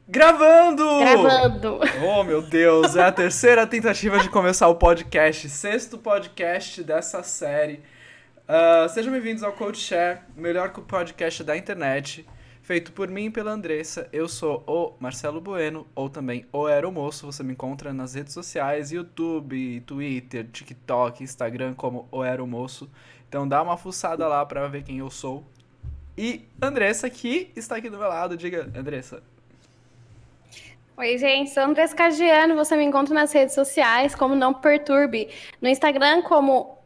Gravando! Gravando. Oh, meu Deus, é a terceira tentativa de começar o podcast, sexto podcast dessa série. Sejam bem-vindos ao Code Share, o melhor podcast da internet, feito por mim e pela Andressa. Eu sou o Marcelo Bueno, ou também o Aeromoço. Você me encontra nas redes sociais, YouTube, Twitter, TikTok, Instagram como o Aeromoço. Então dá uma fuçada lá pra ver quem eu sou. E Andressa, que está aqui do meu lado. Diga, Andressa. Oi, gente, sou Andressa Cagiano, você me encontra nas redes sociais como Não Perturbe, no Instagram como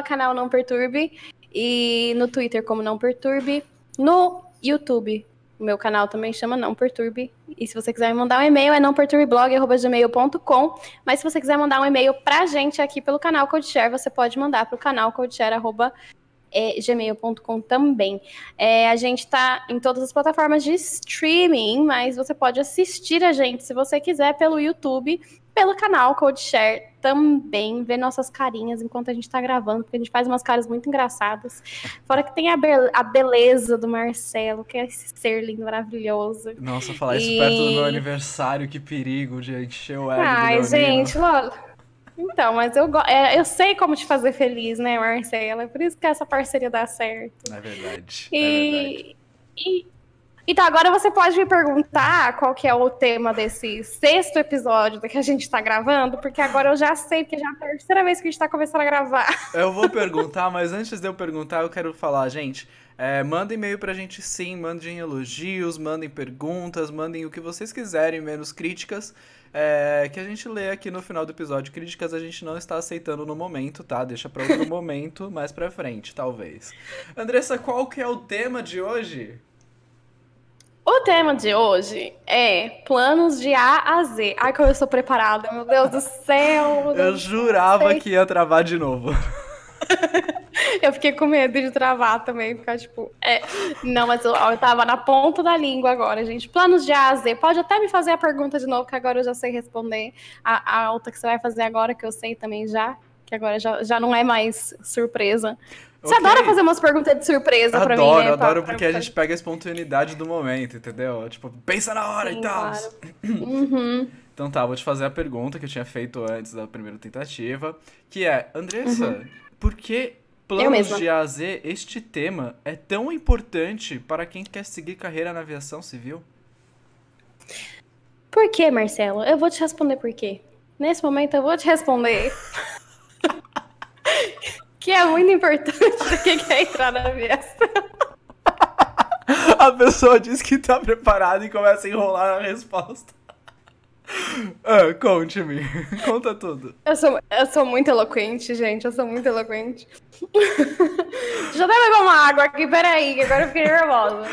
@canal Não Perturbe e no Twitter como Não Perturbe, no YouTube. O meu canal também chama Não Perturbe. E se você quiser me mandar um e-mail é nãoperturbeblog@gmail.com. Mas se você quiser mandar um e-mail pra gente aqui pelo canal CodeShare, você pode mandar pro canal codeshare@gmail.com também. A gente tá em todas as plataformas de streaming, mas você pode assistir a gente, se você quiser, pelo YouTube, pelo canal CodeShare também, ver nossas carinhas enquanto a gente tá gravando, porque a gente faz umas caras muito engraçadas. Fora que tem a beleza do Marcelo, que é esse ser lindo, maravilhoso. Nossa, falar isso perto do meu aniversário, que perigo de encher o ego do Ai, leonino. gente, então, mas eu sei como te fazer feliz, né, Marcela? É por isso que essa parceria dá certo. É verdade, é verdade. Então, agora você pode me perguntar qual que é o tema desse sexto episódio que a gente tá gravando, porque agora eu já sei, porque já é a terceira vez que a gente tá começando a gravar. Eu vou perguntar, mas antes de eu perguntar, eu quero falar, gente, mandem e-mail pra gente sim, mandem elogios, mandem perguntas, mandem o que vocês quiserem, menos críticas, que a gente lê aqui no final do episódio. Críticas a gente não está aceitando no momento, tá? Deixa pra outro momento, mais pra frente, talvez. Andressa, qual que é o tema de hoje? O tema de hoje é planos de A a Z. Ai, como eu sou preparada, meu Deus do céu. Eu jurava que ia travar de novo. Eu fiquei com medo de travar também, ficar tipo... Não, mas eu tava na ponta da língua agora, gente. Planos de A a Z. Pode até me fazer a pergunta de novo, que agora eu já sei responder. A outra que você vai fazer agora, que eu sei também já, que agora já não é mais surpresa. Você adora fazer umas perguntas de surpresa pra mim, né? Adoro, porque a gente pega a espontaneidade do momento, entendeu? Tipo, pensa na hora e tal. Claro. Uhum. Então tá, vou te fazer a pergunta que eu tinha feito antes da primeira tentativa, que é, Andressa, por que planos de A a Z, este tema, é tão importante para quem quer seguir carreira na aviação civil? Por quê, Marcelo? Eu vou te responder por quê. Nesse momento eu vou te responder que é muito importante pra quem quer entrar na aviação. A pessoa diz que tá preparada e começa a enrolar a resposta. Conte-me. Conta tudo. Eu sou muito eloquente, gente. Eu sou muito eloquente. Deixa eu até beber uma água aqui, peraí, que agora eu fiquei nervosa.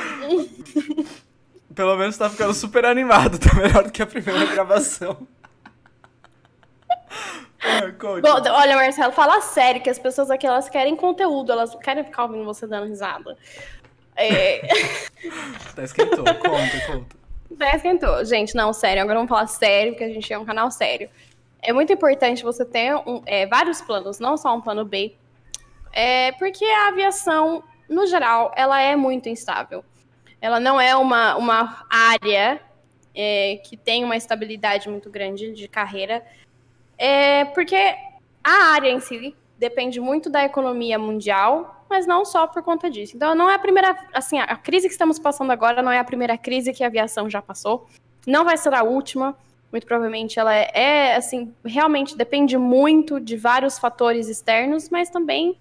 Pelo menos tá ficando super animado, tá melhor do que a primeira gravação. Bom, olha, Marcelo, fala sério, que as pessoas aqui, elas querem conteúdo, elas não querem ficar ouvindo você dando risada. Tá, esquentou, conta. Até esquentou. Gente, não, sério, agora vamos falar sério, porque a gente é um canal sério. É muito importante você ter vários planos, não só um plano B, porque a aviação, no geral, ela é muito instável. Ela não é uma área que tem uma estabilidade muito grande de carreira, porque a área em si depende muito da economia mundial, mas não só por conta disso. Então, não é a primeira... Assim, a crise que estamos passando agora não é a primeira crise que a aviação já passou. Não vai ser a última. Muito provavelmente ela assim, realmente depende muito de vários fatores externos, mas também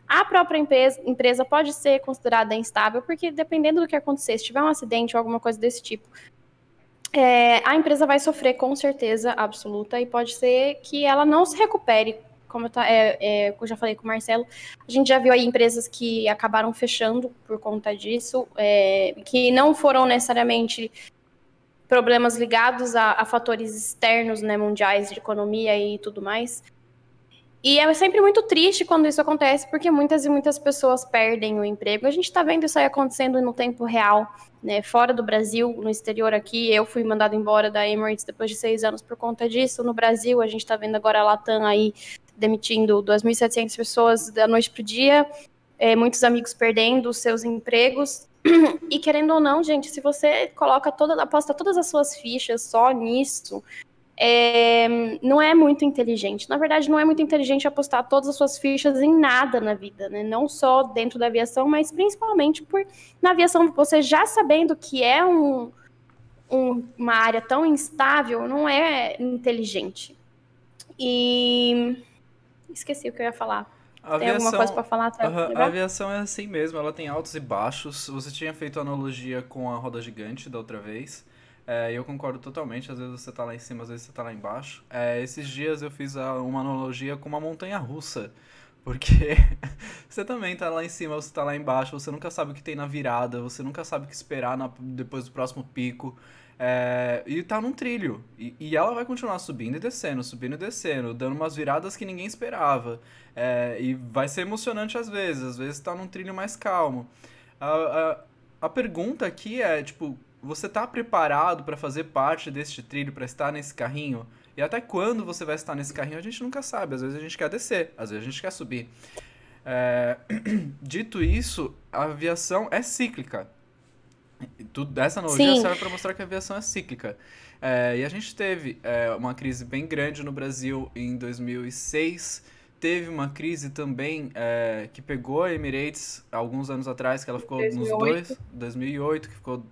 a própria empresa pode ser considerada instável, porque dependendo do que acontecer, se tiver um acidente ou alguma coisa desse tipo, a empresa vai sofrer com certeza absoluta e pode ser que ela não se recupere. Como eu já falei com o Marcelo, a gente já viu aí empresas que acabaram fechando por conta disso, que não foram necessariamente problemas ligados a fatores externos, né, mundiais, de economia e tudo mais. E é sempre muito triste quando isso acontece, porque muitas e muitas pessoas perdem o emprego. A gente está vendo isso aí acontecendo no tempo real, né? Fora do Brasil, no exterior aqui. Eu fui mandada embora da Emirates depois de 6 anos por conta disso. No Brasil, a gente está vendo agora a Latam aí demitindo 2.700 pessoas da noite para o dia. Muitos amigos perdendo os seus empregos. E querendo ou não, gente, se você aposta todas as suas fichas só nisso, não é muito inteligente. Na verdade, não é muito inteligente apostar todas as suas fichas em nada na vida, né? Não só dentro da aviação, mas principalmente na aviação, você já sabendo que é uma área tão instável, não é inteligente. E esqueci o que eu ia falar. Tem alguma coisa para falar? A aviação é assim mesmo, ela tem altos e baixos. Você tinha feito analogia com a roda gigante da outra vez. E eu concordo totalmente, às vezes você tá lá em cima, às vezes você tá lá embaixo. Esses dias eu fiz uma analogia com uma montanha-russa. Porque você também tá lá em cima, você tá lá embaixo, você nunca sabe o que tem na virada, você nunca sabe o que esperar depois do próximo pico. E tá num trilho. E ela vai continuar subindo e descendo, dando umas viradas que ninguém esperava. E vai ser emocionante às vezes tá num trilho mais calmo. A pergunta aqui é, tipo, você tá preparado pra fazer parte deste trilho, pra estar nesse carrinho? E até quando você vai estar nesse carrinho, a gente nunca sabe. Às vezes a gente quer descer, às vezes a gente quer subir. Dito isso, a aviação é cíclica. Essa analogia serve para mostrar que a aviação é cíclica. E a gente teve uma crise bem grande no Brasil em 2006. Teve uma crise também que pegou a Emirates alguns anos atrás, que ela ficou 2008, que ficou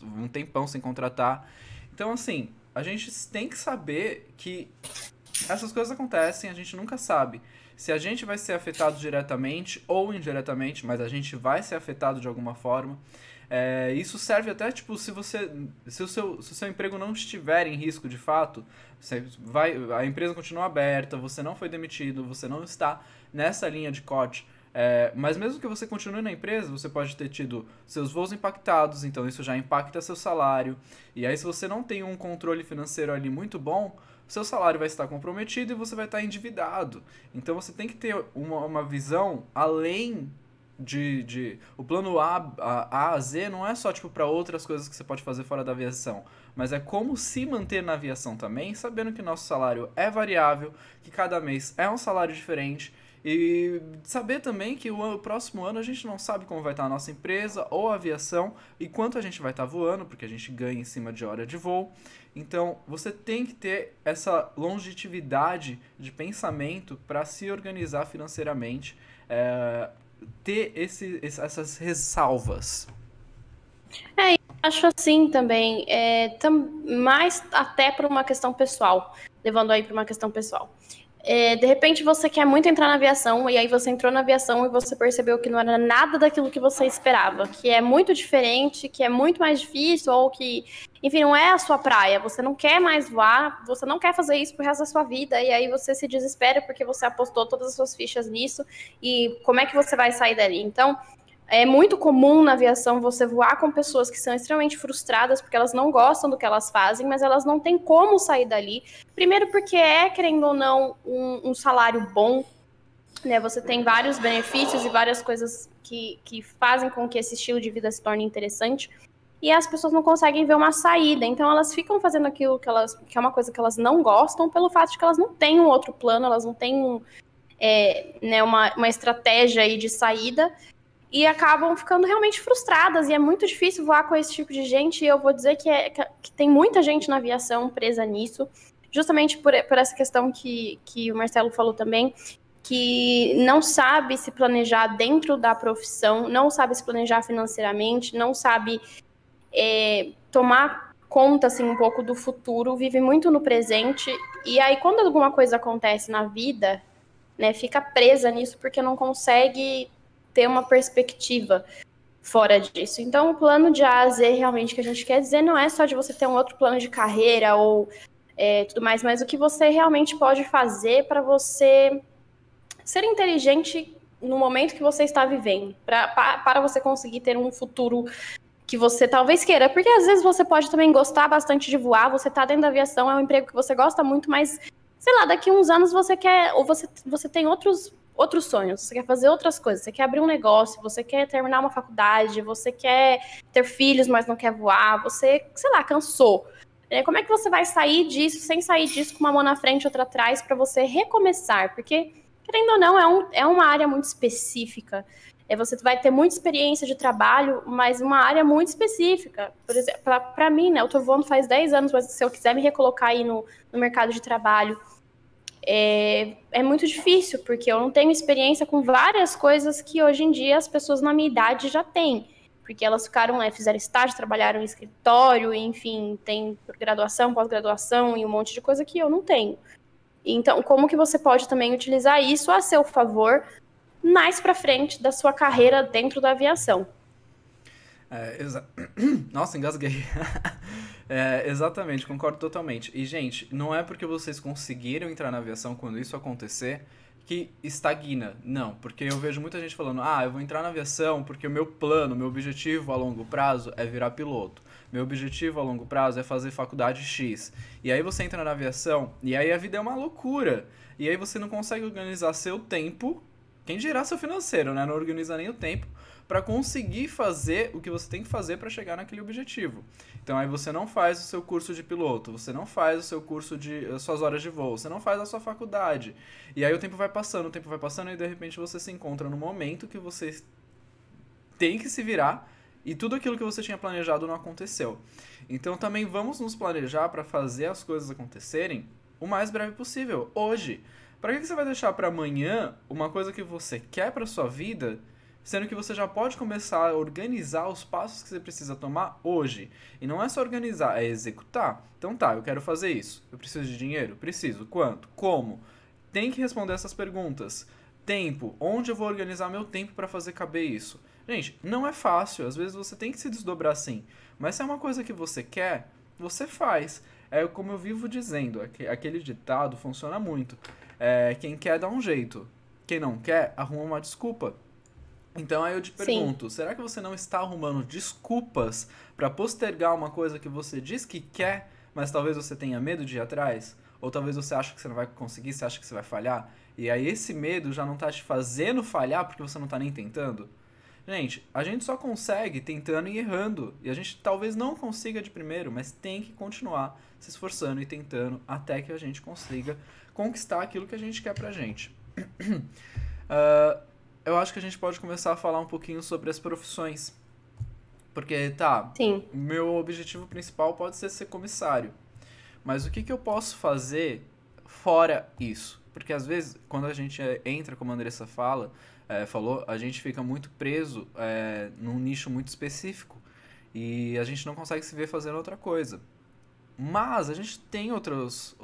um tempão sem contratar. Então, assim, a gente tem que saber que essas coisas acontecem, a gente nunca sabe se a gente vai ser afetado diretamente ou indiretamente, mas a gente vai ser afetado de alguma forma. Isso serve até, tipo, se o seu emprego não estiver em risco de fato, a empresa continua aberta, você não foi demitido, você não está nessa linha de corte. Mas mesmo que você continue na empresa, você pode ter tido seus voos impactados, então isso já impacta seu salário. E aí, se você não tem um controle financeiro ali muito bom, seu salário vai estar comprometido e você vai estar endividado. Então você tem que ter uma visão além o plano A a Z não é só tipo para outras coisas que você pode fazer fora da aviação, mas é como se manter na aviação também, sabendo que nosso salário é variável, que cada mês é um salário diferente, e saber também que o próximo ano a gente não sabe como vai estar a nossa empresa ou a aviação e quanto a gente vai estar voando, porque a gente ganha em cima de hora de voo. Então você tem que ter essa longevidade de pensamento para se organizar financeiramente, ter essas ressalvas. Acho assim também, mais até por uma questão pessoal, levando aí para uma questão pessoal. De repente você quer muito entrar na aviação, e aí você entrou na aviação e você percebeu que não era nada daquilo que você esperava, que é muito diferente, que é muito mais difícil, ou que, enfim, não é a sua praia, você não quer mais voar, você não quer fazer isso pro resto da sua vida, e aí você se desespera porque você apostou todas as suas fichas nisso, e como é que você vai sair dali? Então, é muito comum na aviação você voar com pessoas que são extremamente frustradas porque elas não gostam do que elas fazem, mas elas não têm como sair dali. Primeiro porque querendo ou não, um salário bom, né? Você tem vários benefícios e várias coisas que fazem com que esse estilo de vida se torne interessante. E as pessoas não conseguem ver uma saída. Então elas ficam fazendo aquilo que é uma coisa que elas não gostam, pelo fato de que elas não têm um outro plano, elas não têm uma estratégia aí de saída. E acabam ficando realmente frustradas, e é muito difícil voar com esse tipo de gente, e eu vou dizer que tem muita gente na aviação presa nisso, justamente por essa questão que o Marcelo falou também, que não sabe se planejar dentro da profissão, não sabe se planejar financeiramente, não sabe tomar conta assim, um pouco do futuro, vive muito no presente, e aí quando alguma coisa acontece na vida, né, fica presa nisso porque não consegue ter uma perspectiva fora disso. Então, o plano de A a Z, realmente, que a gente quer dizer, não é só de você ter um outro plano de carreira ou tudo mais, mas o que você realmente pode fazer para você ser inteligente no momento que você está vivendo, para você conseguir ter um futuro que você talvez queira, porque às vezes você pode também gostar bastante de voar, você tá dentro da aviação, é um emprego que você gosta muito, mas, sei lá, daqui a uns anos você quer, ou você tem outros sonhos, você quer fazer outras coisas, você quer abrir um negócio, você quer terminar uma faculdade, você quer ter filhos, mas não quer voar, você, sei lá, cansou. Como é que você vai sair disso, sem sair disso com uma mão na frente e outra atrás, para você recomeçar? Porque, querendo ou não, é uma área muito específica. Você vai ter muita experiência de trabalho, mas uma área muito específica. Por exemplo, para mim, né, eu tô voando faz 10 anos, mas se eu quiser me recolocar aí no mercado de trabalho, é muito difícil, porque eu não tenho experiência com várias coisas que hoje em dia as pessoas na minha idade já têm. Porque elas fizeram estágio, trabalharam em escritório, enfim, tem graduação, pós-graduação e um monte de coisa que eu não tenho. Então, como que você pode também utilizar isso a seu favor mais para frente da sua carreira dentro da aviação? Nossa, engasguei. Exatamente, concordo totalmente. E, gente, não é porque vocês conseguiram entrar na aviação quando isso acontecer que estagna. Não, porque eu vejo muita gente falando, eu vou entrar na aviação porque o meu plano, meu objetivo a longo prazo é virar piloto. Meu objetivo a longo prazo é fazer faculdade X. E aí você entra na aviação e aí a vida é uma loucura. E aí você não consegue organizar seu tempo, quem dirá seu financeiro, né? Não organiza nem o tempo para conseguir fazer o que você tem que fazer para chegar naquele objetivo. Então aí você não faz o seu curso de piloto, você não faz o seu curso as suas horas de voo, você não faz a sua faculdade. E aí o tempo vai passando e de repente você se encontra no momento que você tem que se virar e tudo aquilo que você tinha planejado não aconteceu. Então também vamos nos planejar para fazer as coisas acontecerem o mais breve possível, hoje. Para que você vai deixar para amanhã uma coisa que você quer para sua vida, sendo que você já pode começar a organizar os passos que você precisa tomar hoje? E não é só organizar, é executar. Então tá, eu quero fazer isso. Eu preciso de dinheiro? Preciso. Quanto? Como? Tem que responder essas perguntas. Tempo. Onde eu vou organizar meu tempo para fazer caber isso? Gente, não é fácil. Às vezes você tem que se desdobrar assim. Mas se é uma coisa que você quer, você faz. É como eu vivo dizendo, aquele ditado funciona muito. Quem quer dá um jeito. Quem não quer, arruma uma desculpa. Então aí eu te pergunto, será que você não está arrumando desculpas para postergar uma coisa que você diz que quer, mas talvez você tenha medo de ir atrás? Ou talvez você acha que você não vai conseguir, você acha que você vai falhar? E aí esse medo já não está te fazendo falhar porque você não está nem tentando? Gente, a gente só consegue tentando e errando. E a gente talvez não consiga de primeiro, mas tem que continuar se esforçando e tentando até que a gente consiga conquistar aquilo que a gente quer pra gente. Eu acho que a gente pode começar a falar um pouquinho sobre as profissões. Porque, Sim. Meu objetivo principal pode ser comissário. Mas o que eu posso fazer fora isso? Porque às vezes, quando a gente entra, como a Andressa falou, a gente fica muito preso num nicho muito específico. E a gente não consegue se ver fazendo outra coisa. Mas a gente tem outros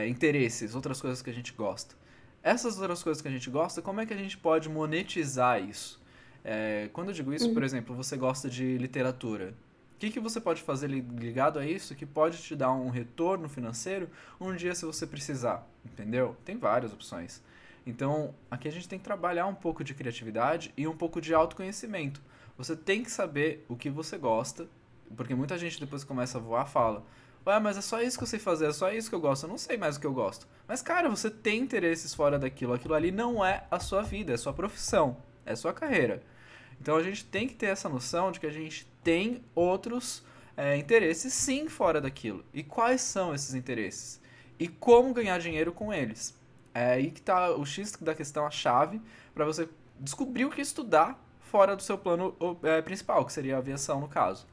interesses, outras coisas que a gente gosta. Essas outras coisas que a gente gosta, como é que a gente pode monetizar isso? Quando eu digo isso, por exemplo, você gosta de literatura. O que você pode fazer ligado a isso que pode te dar um retorno financeiro um dia se você precisar? Entendeu? Tem várias opções. Então, aqui a gente tem que trabalhar um pouco de criatividade e um pouco de autoconhecimento. Você tem que saber o que você gosta, porque muita gente depois que começa a voar fala: ué, mas é só isso que eu sei fazer, é só isso que eu gosto, eu não sei mais o que eu gosto. Mas, cara, você tem interesses fora daquilo, aquilo ali não é a sua vida, é sua profissão, é sua carreira. Então a gente tem que ter essa noção de que a gente tem outros interesses sim fora daquilo. E quais são esses interesses? E como ganhar dinheiro com eles? É aí que tá o X da questão, a chave, para você descobrir o que estudar fora do seu plano principal, que seria a aviação no caso.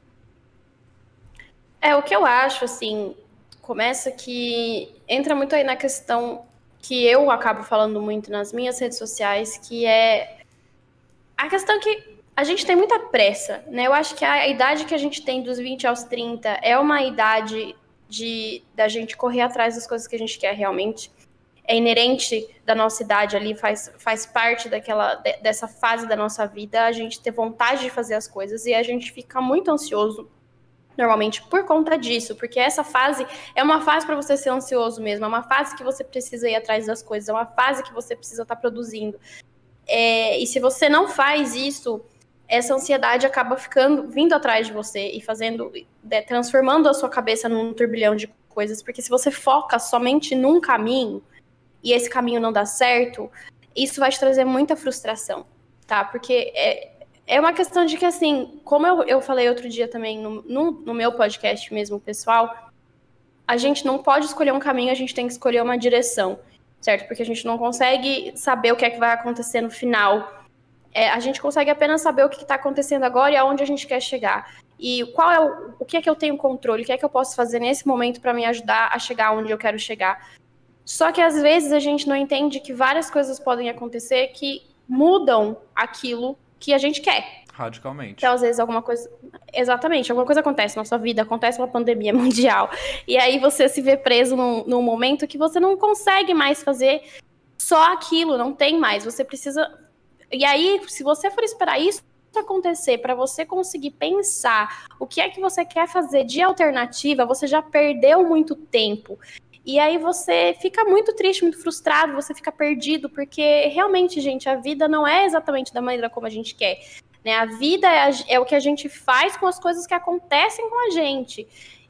O que eu acho, assim, começa que entra muito aí na questão que eu acabo falando muito nas minhas redes sociais, que é a questão que a gente tem muita pressa, né? Eu acho que a idade que a gente tem dos 20 aos 30 é uma idade da gente correr atrás das coisas que a gente quer realmente. É inerente da nossa idade ali, faz parte dessa fase da nossa vida, a gente ter vontade de fazer as coisas e a gente fica muito ansioso normalmente por conta disso, porque essa fase é uma fase para você ser ansioso mesmo, é uma fase que você precisa ir atrás das coisas, é uma fase que você precisa estar produzindo. E se você não faz isso, essa ansiedade acaba vindo atrás de você e transformando a sua cabeça num turbilhão de coisas, porque se você foca somente num caminho e esse caminho não dá certo, isso vai te trazer muita frustração, tá? Porque é uma questão de que, assim, como eu falei outro dia também no meu podcast mesmo, pessoal, a gente não pode escolher um caminho, a gente tem que escolher uma direção, certo? Porque a gente não consegue saber o que é que vai acontecer no final. A gente consegue apenas saber o que está acontecendo agora e aonde a gente quer chegar. E qual é o que é que eu tenho controle, o que é que eu posso fazer nesse momento para me ajudar a chegar onde eu quero chegar. Só que às vezes a gente não entende que várias coisas podem acontecer que mudam aquilo que a gente quer. Radicalmente. Então, às vezes, alguma coisa... Exatamente, alguma coisa acontece na sua vida, acontece uma pandemia mundial. E aí você se vê preso num momento que você não consegue mais fazer só aquilo, não tem mais. Você precisa... E aí, se você for esperar isso acontecer para você conseguir pensar o que é que você quer fazer de alternativa, você já perdeu muito tempo. E aí você fica muito triste, muito frustrado, você fica perdido, porque realmente, gente, a vida não é exatamente da maneira como a gente quer. Né? A vida é o que a gente faz com as coisas que acontecem com a gente.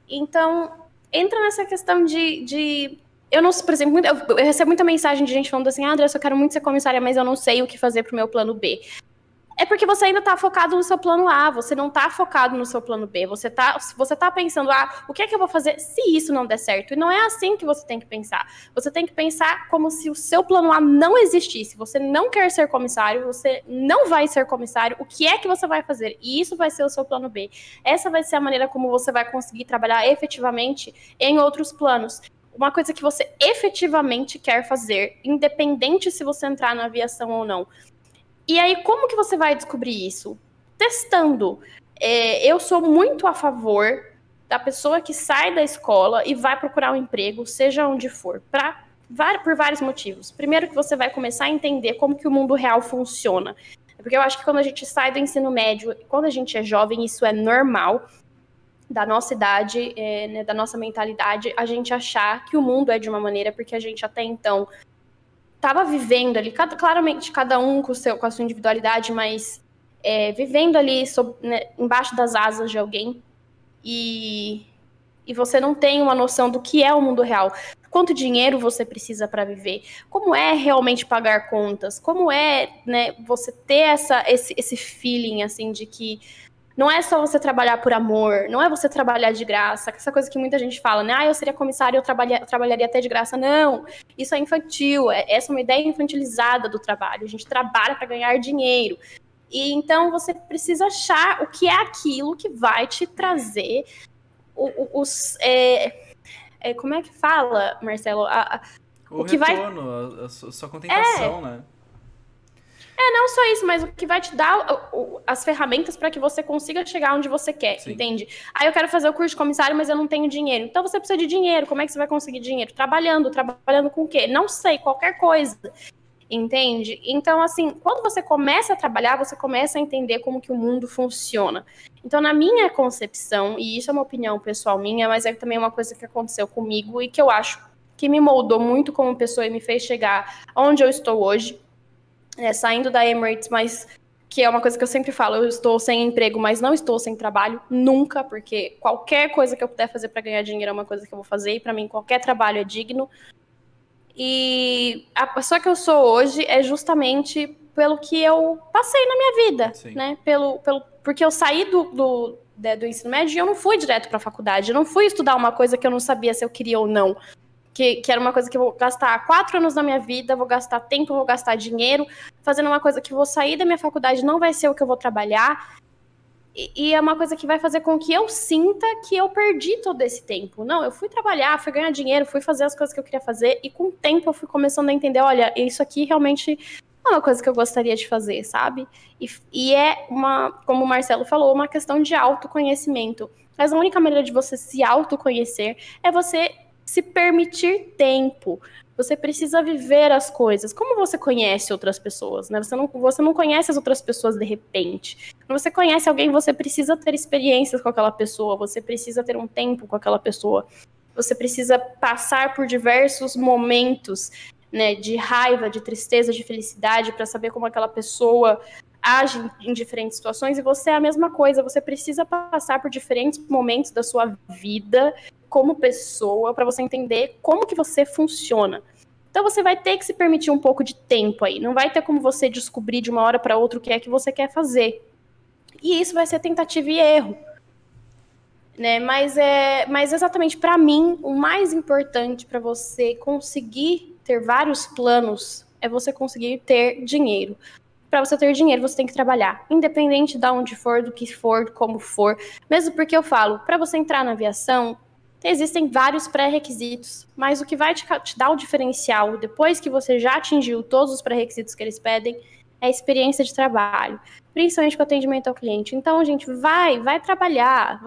Então, entra nessa questão de eu não sei, por exemplo, eu recebo muita mensagem de gente falando assim, Andressa, eu quero muito ser comissária, mas eu não sei o que fazer pro meu plano B. É porque você ainda tá focado no seu plano A, você não tá focado no seu plano B, você tá pensando, o que é que eu vou fazer se isso não der certo? E não é assim que você tem que pensar. Você tem que pensar como se o seu plano A não existisse. Você não quer ser comissário, você não vai ser comissário, o que é que você vai fazer? E isso vai ser o seu plano B. Essa vai ser a maneira como você vai conseguir trabalhar efetivamente em outros planos. Uma coisa que você efetivamente quer fazer, independente se você entrar na aviação ou não. E aí, como que você vai descobrir isso? Testando. Eu sou muito a favor da pessoa que sai da escola e vai procurar um emprego, seja onde for, por vários motivos. Primeiro que você vai começar a entender como que o mundo real funciona. Porque eu acho que quando a gente sai do ensino médio, quando a gente é jovem, isso é normal, da nossa idade, né, da nossa mentalidade, a gente achar que o mundo é de uma maneira, porque a gente até então estava vivendo ali, claramente cada um com a sua individualidade, mas vivendo ali né, embaixo das asas de alguém, e você não tem uma noção do que é o mundo real. Quanto dinheiro você precisa para viver? Como é realmente pagar contas? Como é, né, você ter esse feeling assim de que não é só você trabalhar por amor, não é você trabalhar de graça, essa coisa que muita gente fala, né? Eu seria comissário, eu trabalharia até de graça. Não, isso é infantil, essa é uma ideia infantilizada do trabalho. A gente trabalha para ganhar dinheiro. E então você precisa achar o que é aquilo que vai te trazer como é que fala, Marcelo? O que retorno, vai... a sua contentação, né? Não só isso, mas o que vai te dar as ferramentas para que você consiga chegar onde você quer, Sim. Entende? Eu quero fazer o curso de comissário, mas eu não tenho dinheiro. Então você precisa de dinheiro. Como é que você vai conseguir dinheiro? Trabalhando com o quê? Não sei, qualquer coisa. Entende? Então, assim, quando você começa a trabalhar, você começa a entender como que o mundo funciona. Então, na minha concepção, e isso é uma opinião pessoal minha, mas é também uma coisa que aconteceu comigo e que eu acho que me moldou muito como pessoa e me fez chegar onde eu estou hoje, saindo da Emirates, mas que é uma coisa que eu sempre falo, eu estou sem emprego, mas não estou sem trabalho, nunca, porque qualquer coisa que eu puder fazer para ganhar dinheiro é uma coisa que eu vou fazer, e para mim qualquer trabalho é digno. E a pessoa que eu sou hoje é justamente pelo que eu passei na minha vida, Sim. Né? Porque eu saí do ensino médio e eu não fui direto para a faculdade, eu não fui estudar uma coisa que eu não sabia se eu queria ou não. Que era uma coisa que eu vou gastar 4 anos da minha vida, vou gastar tempo, vou gastar dinheiro, fazendo uma coisa que eu vou sair da minha faculdade, não vai ser o que eu vou trabalhar, e é uma coisa que vai fazer com que eu sinta que eu perdi todo esse tempo. Não, eu fui trabalhar, fui ganhar dinheiro, fui fazer as coisas que eu queria fazer, e com o tempo eu fui começando a entender, olha, isso aqui realmente é uma coisa que eu gostaria de fazer, sabe? E é como o Marcelo falou, uma questão de autoconhecimento. Mas a única maneira de você se autoconhecer é você se permitir tempo. Você precisa viver as coisas. Como você conhece outras pessoas, né? Você não conhece as outras pessoas de repente. Quando você conhece alguém, você precisa ter experiências com aquela pessoa, você precisa ter um tempo com aquela pessoa. Você precisa passar por diversos momentos, né, de raiva, de tristeza, de felicidade, para saber como aquela pessoa age em diferentes situações, e você é a mesma coisa, você precisa passar por diferentes momentos da sua vida como pessoa, para você entender como que você funciona. Então você vai ter que se permitir um pouco de tempo aí, não vai ter como você descobrir de uma hora para outra o que é que você quer fazer. E isso vai ser tentativa e erro. Né? Mas exatamente, para mim, o mais importante para você conseguir ter vários planos é você conseguir ter dinheiro. para você ter dinheiro, você tem que trabalhar. Independente de onde for, do que for, como for. Mesmo porque eu falo, para você entrar na aviação, existem vários pré-requisitos. Mas o que vai te dar o diferencial, depois que você já atingiu todos os pré-requisitos que eles pedem, é a experiência de trabalho. Principalmente com atendimento ao cliente. Então, gente, vai trabalhar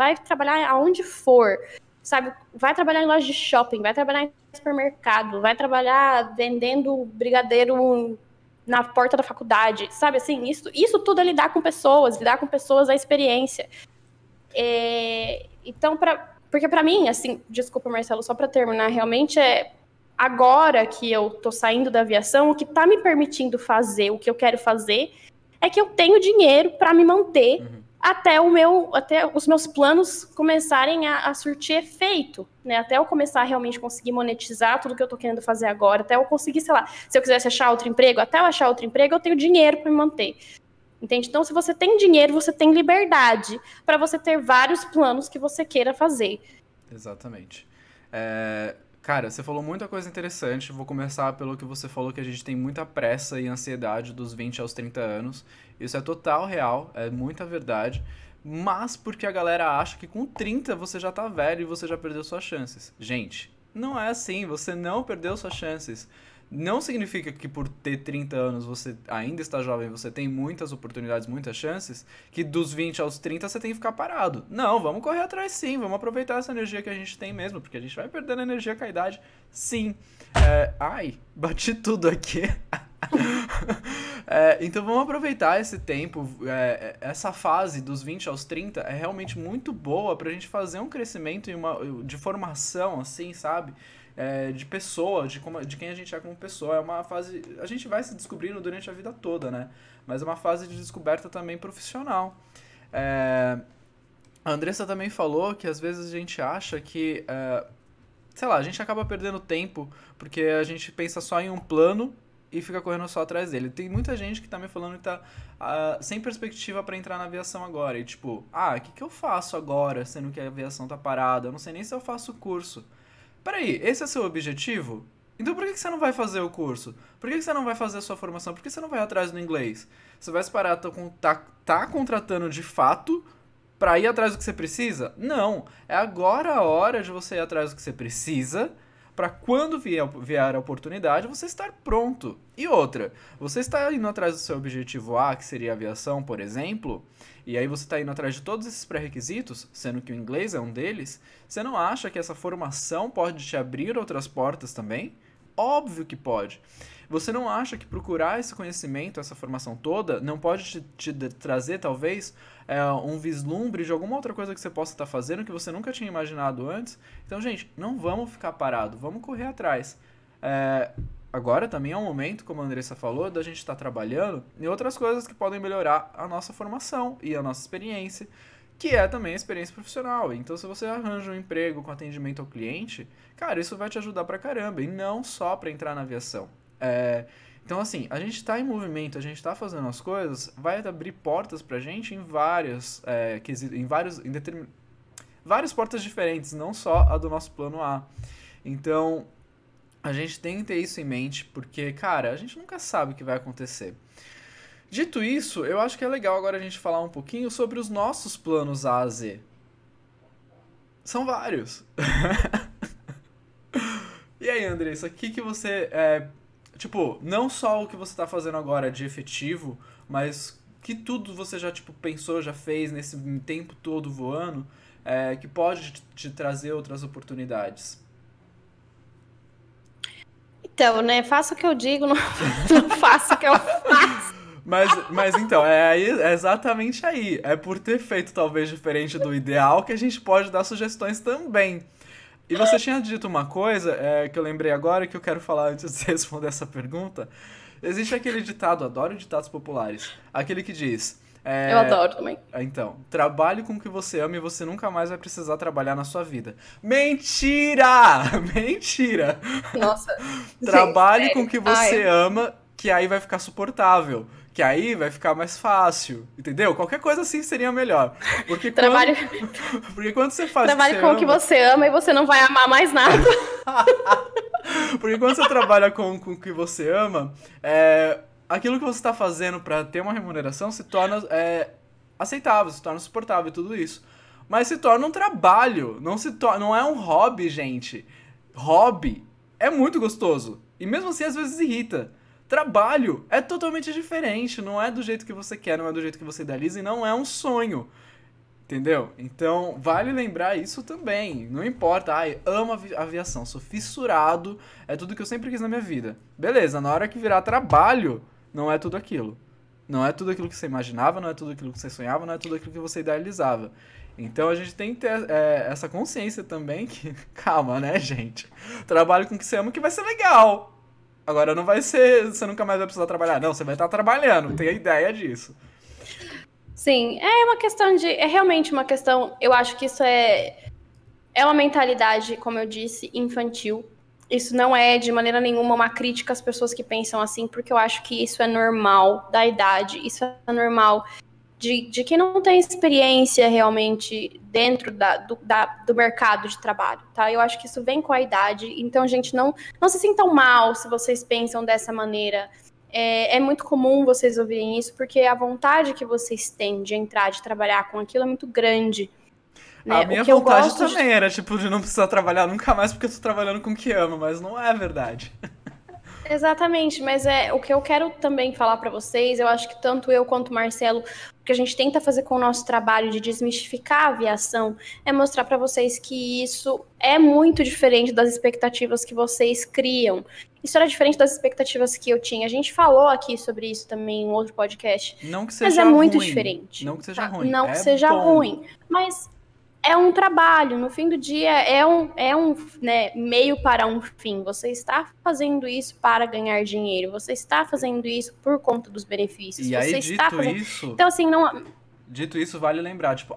aonde for. Sabe, vai trabalhar em loja de shopping, vai trabalhar em supermercado, vai trabalhar vendendo brigadeiro na porta da faculdade, sabe, assim, isso tudo é lidar com pessoas a experiência. Então, porque pra mim, assim, desculpa, Marcelo, só pra terminar, realmente agora que eu tô saindo da aviação, o que tá me permitindo fazer o que eu quero fazer é que eu tenho dinheiro pra me manter até os meus planos começarem a surtir efeito, né? Até eu começar a realmente conseguir monetizar tudo que eu tô querendo fazer agora, até eu conseguir, sei lá, se eu quisesse achar outro emprego, até eu achar outro emprego, eu tenho dinheiro para me manter. Entende? Então, se você tem dinheiro, você tem liberdade para você ter vários planos que você queira fazer. Exatamente. Cara, você falou muita coisa interessante. Vou começar pelo que você falou, que a gente tem muita pressa e ansiedade dos 20 aos 30 anos. Isso é total real, é muita verdade. Mas porque a galera acha que com 30 você já tá velho e você já perdeu suas chances. Gente, não é assim, você não perdeu suas chances. Não significa que por ter 30 anos você ainda está jovem, você tem muitas oportunidades, muitas chances, que dos 20 aos 30 você tem que ficar parado. Não, vamos correr atrás sim, vamos aproveitar essa energia que a gente tem mesmo, porque a gente vai perdendo energia com a idade, sim. Ai, bati tudo aqui. Então vamos aproveitar esse tempo, essa fase dos 20 aos 30 é realmente muito boa pra gente fazer um crescimento de formação, assim, sabe? De pessoa, de quem a gente é como pessoa. É uma fase, a gente vai se descobrindo durante a vida toda, né? Mas é uma fase de descoberta também profissional. A Andressa também falou que às vezes a gente acha que, sei lá, a gente acaba perdendo tempo porque a gente pensa só em um plano e fica correndo só atrás dele. Tem muita gente que tá me falando que tá sem perspectiva pra entrar na aviação agora. E tipo, o que eu faço agora, sendo que a aviação tá parada? Eu não sei nem se eu faço o curso. Peraí, esse é seu objetivo? Então por que você não vai fazer o curso? Por que você não vai fazer a sua formação? Por que você não vai atrás do inglês? Você vai parar, tá contratando de fato pra ir atrás do que você precisa? Não, é agora a hora de você ir atrás do que você precisa, pra quando vier a oportunidade, você estar pronto. E outra, você está indo atrás do seu objetivo A, que seria a aviação, por exemplo, e aí você está indo atrás de todos esses pré-requisitos, sendo que o inglês é um deles, você não acha que essa formação pode te abrir outras portas também? Óbvio que pode. Você não acha que procurar esse conhecimento, essa formação toda, não pode te trazer, talvez, um vislumbre de alguma outra coisa que você possa estar fazendo que você nunca tinha imaginado antes? Então, gente, não vamos ficar parado, vamos correr atrás. Agora também é um momento, como a Andressa falou, da gente estar trabalhando em outras coisas que podem melhorar a nossa formação e a nossa experiência, que é também a experiência profissional. Então, se você arranja um emprego com atendimento ao cliente, cara, isso vai te ajudar pra caramba, e não só pra entrar na aviação. Então, assim, a gente tá em movimento, a gente tá fazendo as coisas, vai abrir portas pra gente em várias várias portas diferentes, não só a do nosso plano A. Então, a gente tem que ter isso em mente, porque, cara, a gente nunca sabe o que vai acontecer. Dito isso, eu acho que é legal agora a gente falar um pouquinho sobre os nossos planos A a Z. São vários. E aí, Andressa, o que você... Tipo, não só o que você tá fazendo agora de efetivo, mas que tudo você já, tipo, pensou, já fez nesse tempo todo voando, que pode te trazer outras oportunidades. Então, né, faça o que eu digo, não faça o que eu faço. Mas então, é exatamente aí. É por ter feito talvez diferente do ideal que a gente pode dar sugestões também. E você tinha dito uma coisa que eu lembrei agora que eu quero falar antes de responder essa pergunta. Existe aquele ditado, adoro ditados populares, aquele que diz... eu adoro também. Então, trabalhe com o que você ama e você nunca mais vai precisar trabalhar na sua vida. Mentira! Mentira! Nossa. Trabalhe gente, com o que você ama, que aí vai ficar suportável. Que aí vai ficar mais fácil, entendeu? Qualquer coisa assim seria melhor. Porque quando você faz trabalhe com o que você ama e você não vai amar mais nada. Porque quando você trabalha com o que você ama, aquilo que você está fazendo para ter uma remuneração se torna aceitável, se torna suportável e tudo isso. Mas se torna um trabalho, não é um hobby, gente. Hobby é muito gostoso. E mesmo assim, às vezes irrita. Trabalho é totalmente diferente, não é do jeito que você quer, não é do jeito que você idealiza e não é um sonho. Entendeu? Então, vale lembrar isso também. Não importa, amo aviação, sou fissurado, é tudo que eu sempre quis na minha vida. Beleza, na hora que virar trabalho, não é tudo aquilo. Não é tudo aquilo que você imaginava, não é tudo aquilo que você sonhava, não é tudo aquilo que você idealizava. Então a gente tem que ter essa consciência também que, calma, né, gente? Trabalho com o que você ama que vai ser legal. Agora não vai ser, você nunca mais vai precisar trabalhar. Não, você vai estar trabalhando, tenha ideia disso. Sim, é uma questão é realmente uma questão, eu acho que isso é uma mentalidade, como eu disse, infantil. Isso não é de maneira nenhuma uma crítica às pessoas que pensam assim, porque eu acho que isso é normal da idade, isso é normal de quem não tem experiência realmente dentro do mercado de trabalho, tá? Eu acho que isso vem com a idade, então, gente, não se sintam mal se vocês pensam dessa maneira. É muito comum vocês ouvirem isso, porque a vontade que vocês têm de entrar, de trabalhar com aquilo é muito grande. Né? A minha vontade também era, tipo, de não precisar trabalhar nunca mais porque eu tô trabalhando com o que amo, mas não é verdade. Exatamente, mas o que eu quero também falar pra vocês, eu acho que tanto eu quanto o Marcelo, o que a gente tenta fazer com o nosso trabalho de desmistificar a aviação é mostrar pra vocês que isso é muito diferente das expectativas que vocês criam. Isso era diferente das expectativas que eu tinha. A gente falou aqui sobre isso também em outro podcast. Não que seja mas é muito ruim. diferente. Não que seja ruim. Não que seja ruim. Mas é um trabalho. No fim do dia, é um né, meio para um fim. Você está fazendo isso para ganhar dinheiro. Você está fazendo isso por conta dos benefícios. E você aí, está dito fazendo... isso... Então, assim, não... Dito isso, vale lembrar, tipo,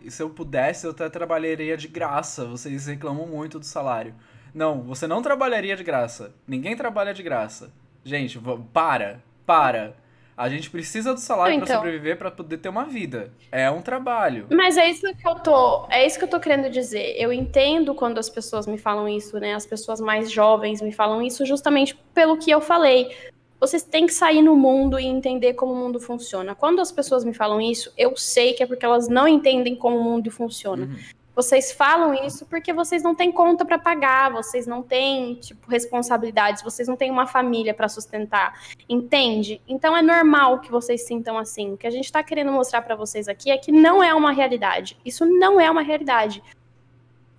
se eu pudesse, eu até trabalharia de graça. Vocês reclamam muito do salário. Não, você não trabalharia de graça. Ninguém trabalha de graça. Gente, para. A gente precisa do salário pra sobreviver, pra poder ter uma vida. É um trabalho. Mas é isso que eu tô querendo dizer. Eu entendo quando as pessoas me falam isso, né? As pessoas mais jovens me falam isso justamente pelo que eu falei. Vocês têm que sair no mundo e entender como o mundo funciona. Quando as pessoas me falam isso, eu sei que é porque elas não entendem como o mundo funciona. Uhum. Vocês falam isso porque vocês não têm conta para pagar, vocês não têm, tipo, responsabilidades, vocês não têm uma família para sustentar, entende? Então é normal que vocês sintam assim. O que a gente está querendo mostrar para vocês aqui é que não é uma realidade. Isso não é uma realidade.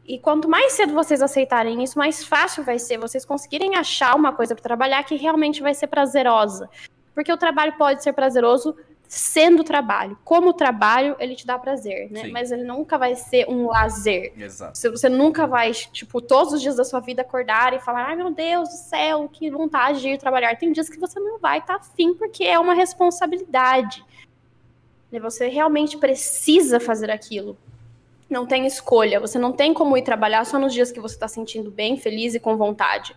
E quanto mais cedo vocês aceitarem isso, mais fácil vai ser vocês conseguirem achar uma coisa para trabalhar que realmente vai ser prazerosa. Porque o trabalho pode ser prazeroso sendo trabalho. Como trabalho, ele te dá prazer, né? Sim. Mas ele nunca vai ser um lazer. Exato. Você nunca vai, tipo, todos os dias da sua vida acordar e falar, ai, meu Deus do céu, que vontade de ir trabalhar. Tem dias que você não vai estar afim, porque é uma responsabilidade. E você realmente precisa fazer aquilo. Não tem escolha. Você não tem como ir trabalhar só nos dias que você está sentindo bem, feliz e com vontade.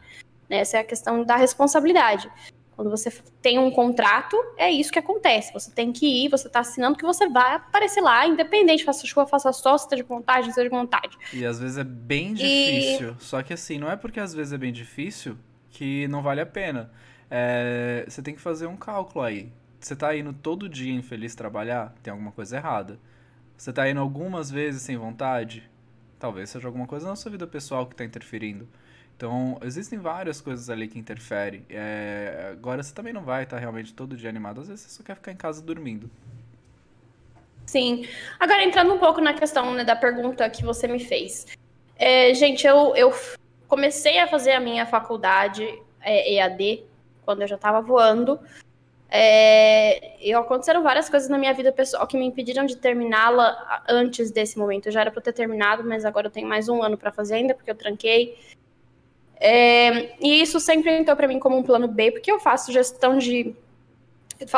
Essa é a questão da responsabilidade. Quando você tem um contrato, é isso que acontece. Você tem que ir, você está assinando que você vai aparecer lá, independente, faça chuva, faça sol, se esteja de vontade, não esteja de vontade. E às vezes é bem difícil. Só que assim, não é porque às vezes é bem difícil que não vale a pena. Você tem que fazer um cálculo aí. Você tá indo todo dia infeliz trabalhar? Tem alguma coisa errada. Você tá indo algumas vezes sem vontade? Talvez seja alguma coisa na sua vida pessoal que tá interferindo. Então, existem várias coisas ali que interferem. Agora, você também não vai estar realmente todo dia animado. Às vezes, você só quer ficar em casa dormindo. Sim. Agora, entrando um pouco na questão, né, da pergunta que você me fez. Gente, eu comecei a fazer a minha faculdade EAD quando eu já estava voando. Aconteceram várias coisas na minha vida pessoal que me impediram de terminá-la antes desse momento. Eu já era para ter terminado, mas agora eu tenho mais um ano para fazer ainda, porque eu tranquei. E isso sempre entrou para mim como um plano B, porque eu faço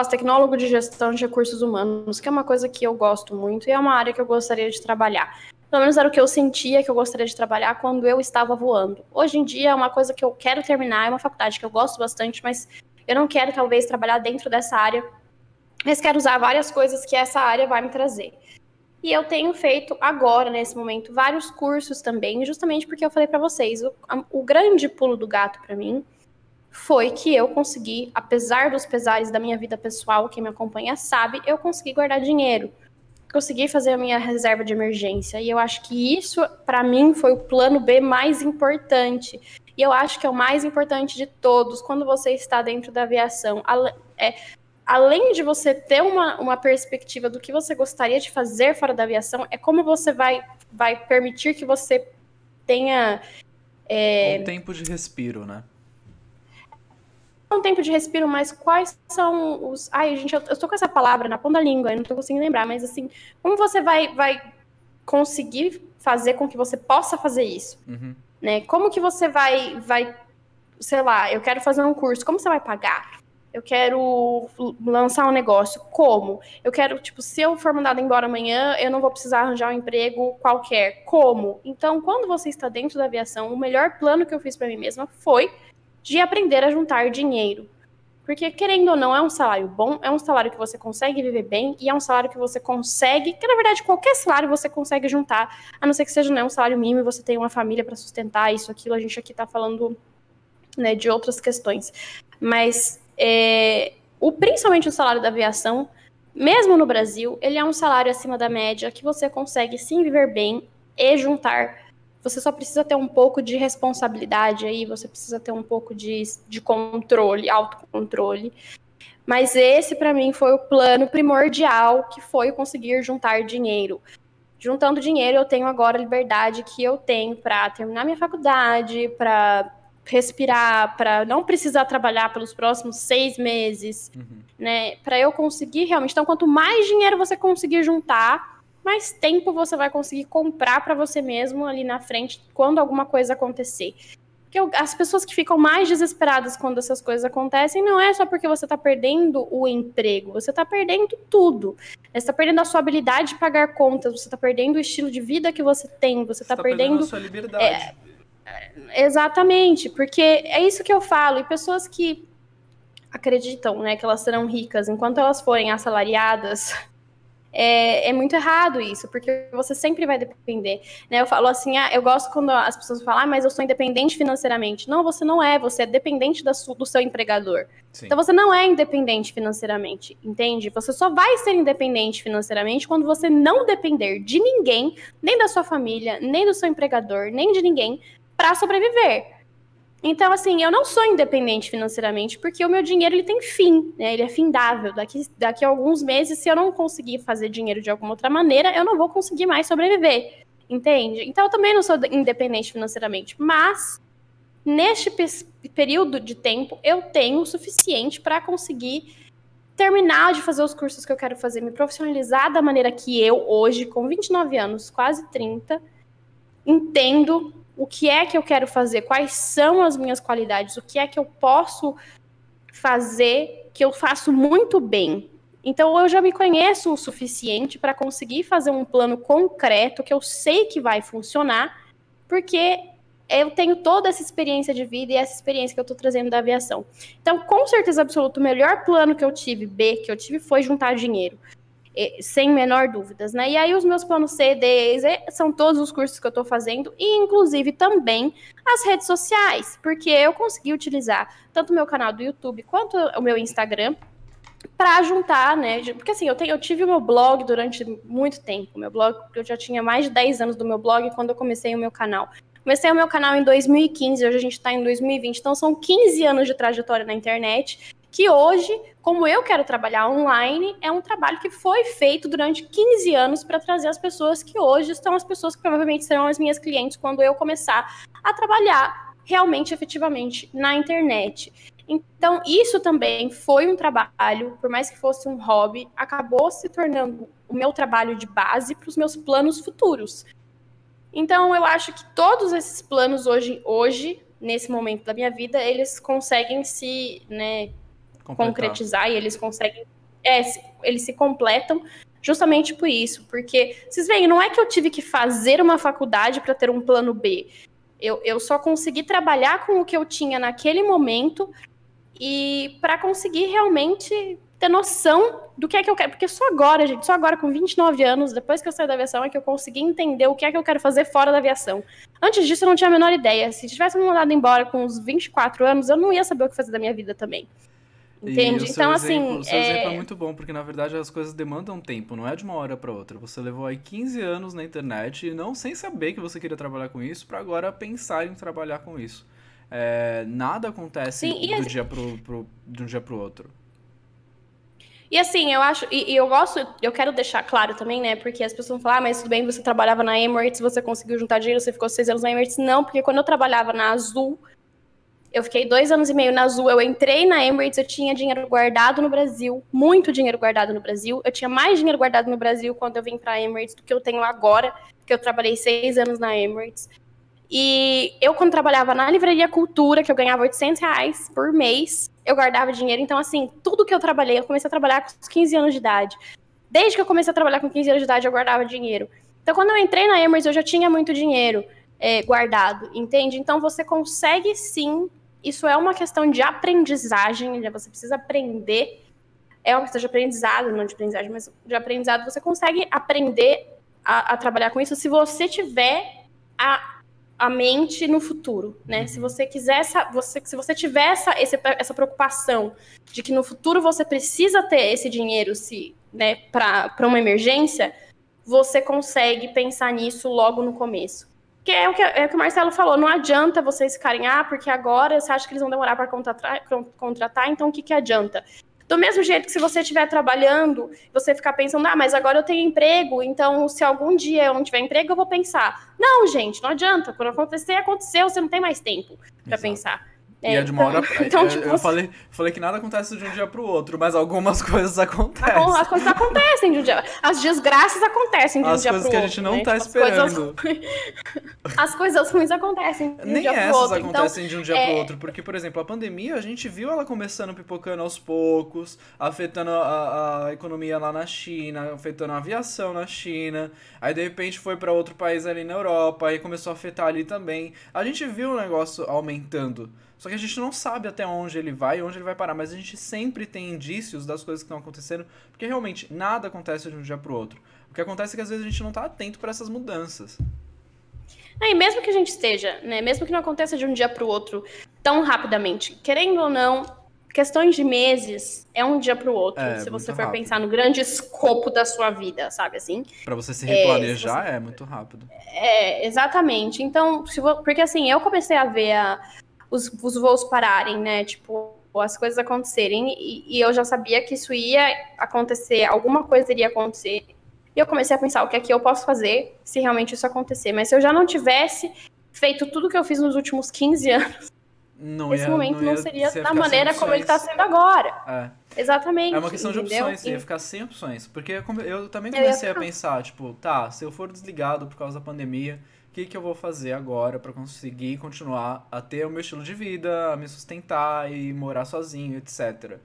tecnólogo de gestão de recursos humanos, que é uma coisa que eu gosto muito e é uma área que eu gostaria de trabalhar. Pelo menos era o que eu sentia que eu gostaria de trabalhar quando eu estava voando. Hoje em dia é uma coisa que eu quero terminar, é uma faculdade que eu gosto bastante, mas eu não quero talvez trabalhar dentro dessa área, mas quero usar várias coisas que essa área vai me trazer. E eu tenho feito agora, nesse momento, vários cursos também, justamente porque eu falei para vocês, o grande pulo do gato para mim foi que eu consegui, apesar dos pesares da minha vida pessoal, quem me acompanha sabe, eu consegui guardar dinheiro. Consegui fazer a minha reserva de emergência. E eu acho que isso, para mim, foi o plano B mais importante. E eu acho que é o mais importante de todos, quando você está dentro da aviação. Além de você ter uma perspectiva do que você gostaria de fazer fora da aviação, é como você vai permitir que você tenha... Um tempo de respiro, né? Um tempo de respiro, mas quais são os... Ai, gente, eu tô com essa palavra na ponta da língua, eu não tô conseguindo lembrar, mas assim, como você vai conseguir fazer com que você possa fazer isso? Uhum. Né? Como que você vai, sei lá, eu quero fazer um curso, como você vai pagar? Eu quero lançar um negócio, como? Eu quero, tipo, se eu for mandada embora amanhã, eu não vou precisar arranjar um emprego qualquer. Como? Então, quando você está dentro da aviação, o melhor plano que eu fiz para mim mesma foi de aprender a juntar dinheiro. Porque, querendo ou não, é um salário bom, é um salário que você consegue viver bem, e é um salário que você consegue, que na verdade qualquer salário você consegue juntar, a não ser que seja, né, um salário mínimo e você tem uma família para sustentar, isso, aquilo, a gente aqui tá falando, né, de outras questões. Mas, principalmente o salário da aviação, mesmo no Brasil, ele é um salário acima da média, que você consegue sim viver bem e juntar. Você só precisa ter um pouco de responsabilidade aí, você precisa ter um pouco de controle, autocontrole. Mas esse, para mim, foi o plano primordial, que foi conseguir juntar dinheiro. Juntando dinheiro, eu tenho agora a liberdade que eu tenho para terminar minha faculdade, para respirar, para não precisar trabalhar pelos próximos 6 meses, né? Para eu conseguir realmente... Então, quanto mais dinheiro você conseguir juntar, mais tempo você vai conseguir comprar para você mesmo ali na frente quando alguma coisa acontecer. Porque as pessoas que ficam mais desesperadas quando essas coisas acontecem não é só porque você está perdendo o emprego, você está perdendo tudo. Você está perdendo a sua habilidade de pagar contas, você está perdendo o estilo de vida que você tem, você está perdendo a sua liberdade. Exatamente, porque é isso que eu falo. E pessoas que acreditam, né, que elas serão ricas enquanto elas forem assalariadas... É muito errado isso, porque você sempre vai depender, né? Eu falo assim, eu gosto quando as pessoas falam, mas eu sou independente financeiramente. Não, você não é, você é dependente do seu empregador. Sim. Então você não é independente financeiramente, entende? Você só vai ser independente financeiramente quando você não depender de ninguém, nem da sua família, nem do seu empregador, nem de ninguém, para sobreviver. Então, assim, eu não sou independente financeiramente porque o meu dinheiro, ele tem fim, né? Ele é findável. Daqui a alguns meses, se eu não conseguir fazer dinheiro de alguma outra maneira, eu não vou conseguir mais sobreviver, entende? Então, eu também não sou independente financeiramente, mas neste período de tempo, eu tenho o suficiente para conseguir terminar de fazer os cursos que eu quero fazer, me profissionalizar da maneira que eu, hoje, com 29 anos, quase 30, entendo o que é que eu quero fazer, quais são as minhas qualidades, o que é que eu posso fazer que eu faço muito bem. Então, eu já me conheço o suficiente para conseguir fazer um plano concreto que eu sei que vai funcionar, porque eu tenho toda essa experiência de vida e essa experiência que eu estou trazendo da aviação. Então, com certeza absoluta, o melhor plano que eu tive, foi juntar dinheiro. Sem menor dúvidas, né? E aí os meus planos C, D, E, são todos os cursos que eu tô fazendo, e inclusive também as redes sociais, porque eu consegui utilizar tanto o meu canal do YouTube quanto o meu Instagram para juntar, né? Porque assim, eu tive o meu blog durante muito tempo. O meu blog, eu já tinha mais de 10 anos do meu blog quando eu comecei o meu canal. Comecei o meu canal em 2015, hoje a gente tá em 2020, então são 15 anos de trajetória na internet, que hoje, como eu quero trabalhar online, é um trabalho que foi feito durante 15 anos para trazer as pessoas que hoje são as pessoas que provavelmente serão as minhas clientes quando eu começar a trabalhar realmente, efetivamente, na internet. Então, isso também foi um trabalho, por mais que fosse um hobby, acabou se tornando o meu trabalho de base para os meus planos futuros. Então, eu acho que todos esses planos hoje, nesse momento da minha vida, eles conseguem se, né, concretizar, e eles conseguem, eles se completam justamente por isso, porque, vocês veem, não é que eu tive que fazer uma faculdade para ter um plano B, eu só consegui trabalhar com o que eu tinha naquele momento, e para conseguir realmente ter noção do que é que eu quero. Porque só agora, gente, só agora com 29 anos, depois que eu saí da aviação, é que eu consegui entender o que é que eu quero fazer fora da aviação. Antes disso, eu não tinha a menor ideia. Se tivesse me mandado embora com uns 24 anos, eu não ia saber o que fazer da minha vida também. Entende? Então, assim... O seu exemplo é muito bom, porque na verdade as coisas demandam tempo, não é de uma hora pra outra. Você levou aí 15 anos na internet, e não sem saber que você queria trabalhar com isso, pra agora pensar em trabalhar com isso. Nada acontece de um dia pro outro. E assim, eu acho, eu quero deixar claro também, né, porque as pessoas falam, mas tudo bem, você trabalhava na Emirates, você conseguiu juntar dinheiro, você ficou 6 anos na Emirates. Não, porque quando eu trabalhava na Azul, eu fiquei 2 anos e meio na Azul, eu entrei na Emirates, eu tinha dinheiro guardado no Brasil, muito dinheiro guardado no Brasil, eu tinha mais dinheiro guardado no Brasil quando eu vim pra Emirates do que eu tenho agora, porque eu trabalhei 6 anos na Emirates. E eu, quando trabalhava na Livraria Cultura, que eu ganhava R$800 por mês, eu guardava dinheiro. Então, assim, tudo que eu trabalhei, eu comecei a trabalhar com os 15 anos de idade. Desde que eu comecei a trabalhar com 15 anos de idade, eu guardava dinheiro. Então, quando eu entrei na Emirates, eu já tinha muito dinheiro guardado, entende? Então, você consegue, sim, isso é uma questão de aprendizagem, você precisa aprender, é uma questão de aprendizado, não de aprendizagem, mas de aprendizado, você consegue aprender a trabalhar com isso se você tiver a mente no futuro, né? Se você quiser, se você tiver essa preocupação de que no futuro você precisa ter esse dinheiro, né, para uma emergência, você consegue pensar nisso logo no começo. Que é o que o Marcelo falou, não adianta vocês ficarem, porque agora você acha que eles vão demorar para contratar, então o que adianta? Do mesmo jeito que se você estiver trabalhando, você ficar pensando, mas agora eu tenho emprego, então se algum dia eu não tiver emprego, eu vou pensar. Não, gente, não adianta. Quando acontecer, aconteceu, você não tem mais tempo para pensar. E é de uma hora pra... Então, tipo, eu falei que nada acontece de um dia pro outro, mas algumas coisas acontecem. As coisas acontecem de um dia. As desgraças acontecem de um dia pro outro. As coisas que a gente não tá esperando. As coisas ruins acontecem de um Nem dia pro essas outro. acontecem de um dia pro outro, porque, por exemplo, a pandemia, a gente viu ela começando pipocando aos poucos, afetando a economia lá na China, afetando a aviação na China, aí de repente foi pra outro país ali na Europa, aí começou a afetar ali também. A gente viu o negócio aumentando. Só que a gente não sabe até onde ele vai e onde ele vai parar, mas a gente sempre tem indícios das coisas que estão acontecendo, porque realmente nada acontece de um dia pro outro. O que acontece é que às vezes a gente não tá atento para essas mudanças. E mesmo que a gente esteja, né, mesmo que não aconteça de um dia pro outro tão rapidamente, querendo ou não, questões de meses é um dia pro outro, se você for pensar no grande escopo da sua vida, sabe assim? Pra você se replanejar é muito rápido. Exatamente. Então, porque assim, eu comecei a ver os voos pararem, né? Tipo, as coisas acontecerem. E eu já sabia que isso ia acontecer, alguma coisa iria acontecer. E eu comecei a pensar o que é que eu posso fazer se realmente isso acontecer. Mas se eu já não tivesse feito tudo que eu fiz nos últimos 15 anos, esse momento não seria da maneira como ele está sendo agora. Exatamente. É uma questão de opções, você ia ficar sem opções. Porque eu também comecei a pensar, tipo, se eu for desligado por causa da pandemia, o que eu vou fazer agora para conseguir continuar a ter o meu estilo de vida, a me sustentar e morar sozinho, etc.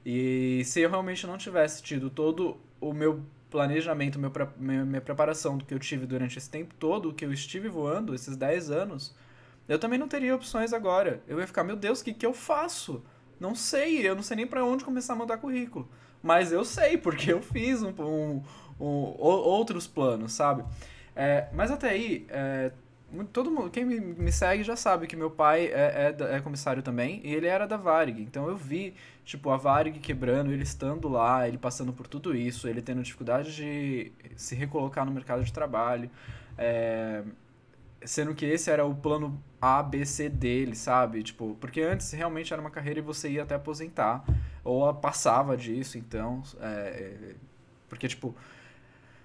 E se eu realmente não tivesse tido todo o meu planejamento, minha preparação do que eu tive durante esse tempo todo, que eu estive voando, esses 10 anos, eu também não teria opções agora. Eu ia ficar, meu Deus, o que eu faço? Não sei, eu não sei nem para onde começar a mandar currículo. Mas eu sei, porque eu fiz outros planos, sabe? Mas até aí, todo mundo, quem me segue já sabe que meu pai é comissário também, e ele era da Varig. Então eu vi, tipo, a Varig quebrando, ele estando lá, ele passando por tudo isso, ele tendo dificuldade de se recolocar no mercado de trabalho, sendo que esse era o plano A, B, C dele, sabe? Tipo, porque antes realmente era uma carreira e você ia até aposentar, ou passava disso, então, porque, tipo,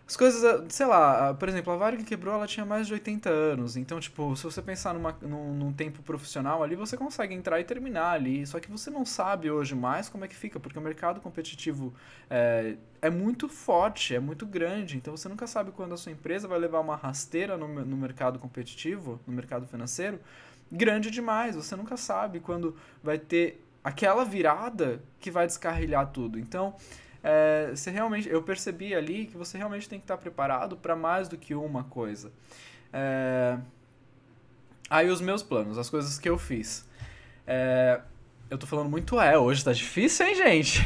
as coisas, sei lá, por exemplo, a Varig quebrou, ela tinha mais de 80 anos, então, tipo, se você pensar num tempo profissional ali, você consegue entrar e terminar ali, só que você não sabe hoje mais como é que fica, porque o mercado competitivo é muito forte, é muito grande, então você nunca sabe quando a sua empresa vai levar uma rasteira no mercado competitivo, no mercado financeiro, grande demais, você nunca sabe quando vai ter aquela virada que vai descarrilhar tudo, então... eu percebi ali que você realmente tem que estar preparado para mais do que uma coisa. Aí os meus planos, as coisas que eu fiz. Eu tô falando muito hoje, tá difícil, hein, gente?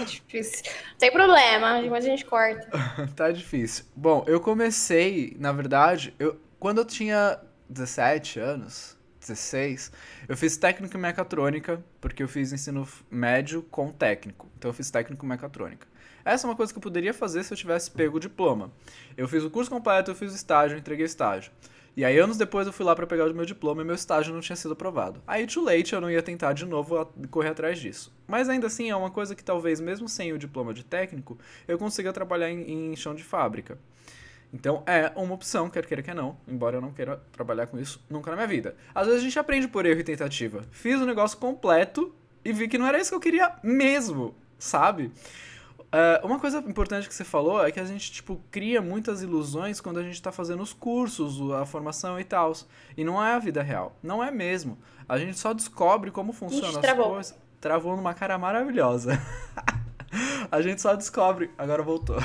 difícil. Tem problema, depois a gente corta. Tá difícil. Bom, eu comecei, na verdade, quando eu tinha 17 anos, 16, eu fiz técnico em mecatrônica, porque eu fiz ensino médio com técnico. Então eu fiz técnico em mecatrônica. Essa é uma coisa que eu poderia fazer se eu tivesse pego o diploma. Eu fiz o curso completo, eu fiz o estágio, eu entreguei o estágio. E aí, anos depois, eu fui lá pra pegar o meu diploma e meu estágio não tinha sido aprovado. Aí, too late, eu não ia tentar de novo correr atrás disso. Mas ainda assim, é uma coisa que talvez, mesmo sem o diploma de técnico, eu consiga trabalhar em chão de fábrica. Então, é uma opção, quer queira, quer não, embora eu não queira trabalhar com isso nunca na minha vida. Às vezes a gente aprende por erro e tentativa. Fiz o negócio completo e vi que não era isso que eu queria mesmo, sabe? Uma coisa importante que você falou é que a gente, tipo, cria muitas ilusões quando a gente tá fazendo os cursos, a formação e tal. E não é a vida real. Não é mesmo. A gente só descobre como funcionam as coisas. Travou numa cara maravilhosa. A gente só descobre... Agora voltou.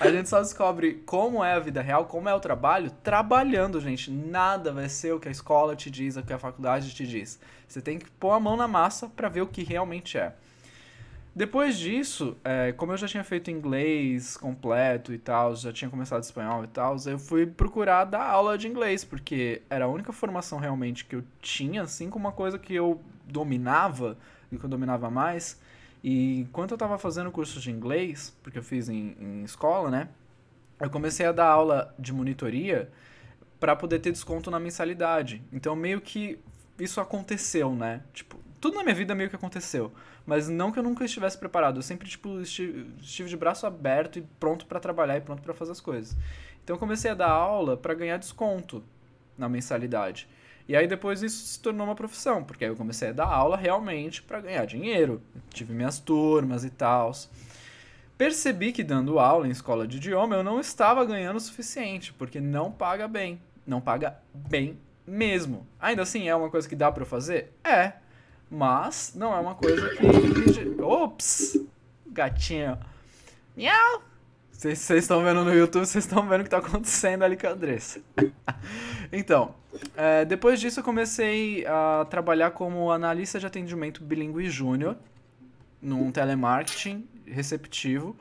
A gente só descobre como é a vida real, como é o trabalho, trabalhando, gente. Nada vai ser o que a escola te diz, o que a faculdade te diz. Você tem que pôr a mão na massa pra ver o que realmente é. Depois disso, como eu já tinha feito inglês completo e tal, já tinha começado espanhol e tal, eu fui procurar dar aula de inglês, porque era a única formação realmente que eu tinha, assim, como uma coisa que eu dominava, e que eu dominava mais. E enquanto eu tava fazendo curso de inglês, porque eu fiz em escola, né, eu comecei a dar aula de monitoria para poder ter desconto na mensalidade. Então, meio que isso aconteceu, né? Tipo, tudo na minha vida meio que aconteceu. Mas não que eu nunca estivesse preparado. Eu sempre, tipo, estive de braço aberto e pronto pra trabalhar e pronto pra fazer as coisas. Então eu comecei a dar aula pra ganhar desconto na mensalidade. E aí depois isso se tornou uma profissão, porque aí eu comecei a dar aula realmente pra ganhar dinheiro. Tive minhas turmas e tal. Percebi que dando aula em escola de idioma eu não estava ganhando o suficiente, porque não paga bem. Não paga bem mesmo. Ainda assim, é uma coisa que dá pra eu fazer? É. Mas não é uma coisa que... Ops! Gatinho. Miau! Vocês estão vendo no YouTube, vocês estão vendo o que está acontecendo ali com a Andressa. Então, depois disso eu comecei a trabalhar como analista de atendimento bilíngue júnior num telemarketing receptivo.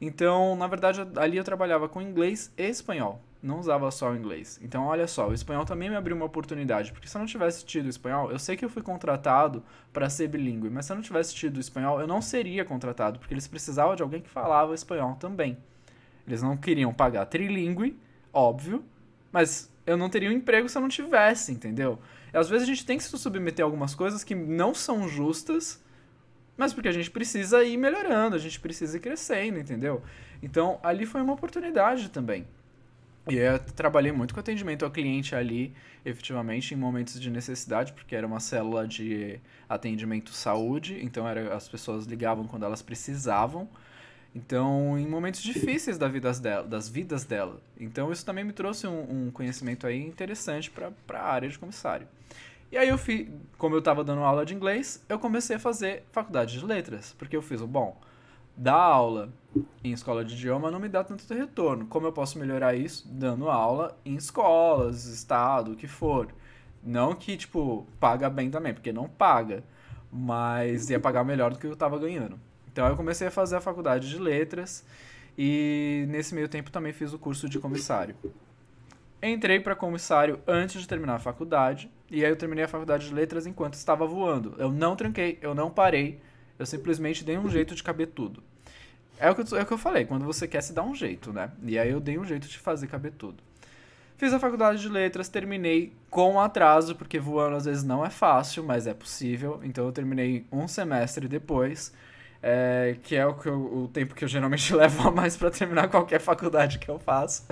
Então, na verdade, ali eu trabalhava com inglês e espanhol. Não usava só o inglês. Então, olha só, o espanhol também me abriu uma oportunidade. Porque se eu não tivesse tido espanhol, eu sei que eu fui contratado para ser bilíngue. Mas se eu não tivesse tido espanhol, eu não seria contratado. Porque eles precisavam de alguém que falava espanhol também. Eles não queriam pagar trilíngue, óbvio. Mas eu não teria um emprego se eu não tivesse, entendeu? E às vezes a gente tem que se submeter a algumas coisas que não são justas, mas porque a gente precisa ir melhorando, a gente precisa ir crescendo, entendeu? Então, ali foi uma oportunidade também. E eu trabalhei muito com atendimento ao cliente ali, efetivamente, em momentos de necessidade, porque era uma célula de atendimento saúde, então as pessoas ligavam quando elas precisavam. Então, em momentos difíceis das vidas dela. Então, isso também me trouxe um conhecimento aí interessante para a área de comissário. E aí, como eu estava dando aula de inglês, eu comecei a fazer faculdade de letras, porque eu fiz dar aula em escola de idioma não me dá tanto retorno. Como eu posso melhorar isso? Dando aula em escolas, estado, o que for. Não que, tipo, paga bem também, porque não paga. Mas ia pagar melhor do que eu estava ganhando. Então eu comecei a fazer a faculdade de letras e nesse meio tempo também fiz o curso de comissário. Entrei para comissário antes de terminar a faculdade e aí eu terminei a faculdade de letras enquanto estava voando. Eu não tranquei, eu não parei, eu simplesmente dei um jeito de caber tudo. É o que eu falei, quando você quer se dar um jeito, né? E aí eu dei um jeito de fazer caber tudo. Fiz a faculdade de letras, terminei com atraso, porque voando às vezes não é fácil, mas é possível. Então eu terminei um semestre depois, que é o tempo que eu geralmente levo a mais para terminar qualquer faculdade que eu faço.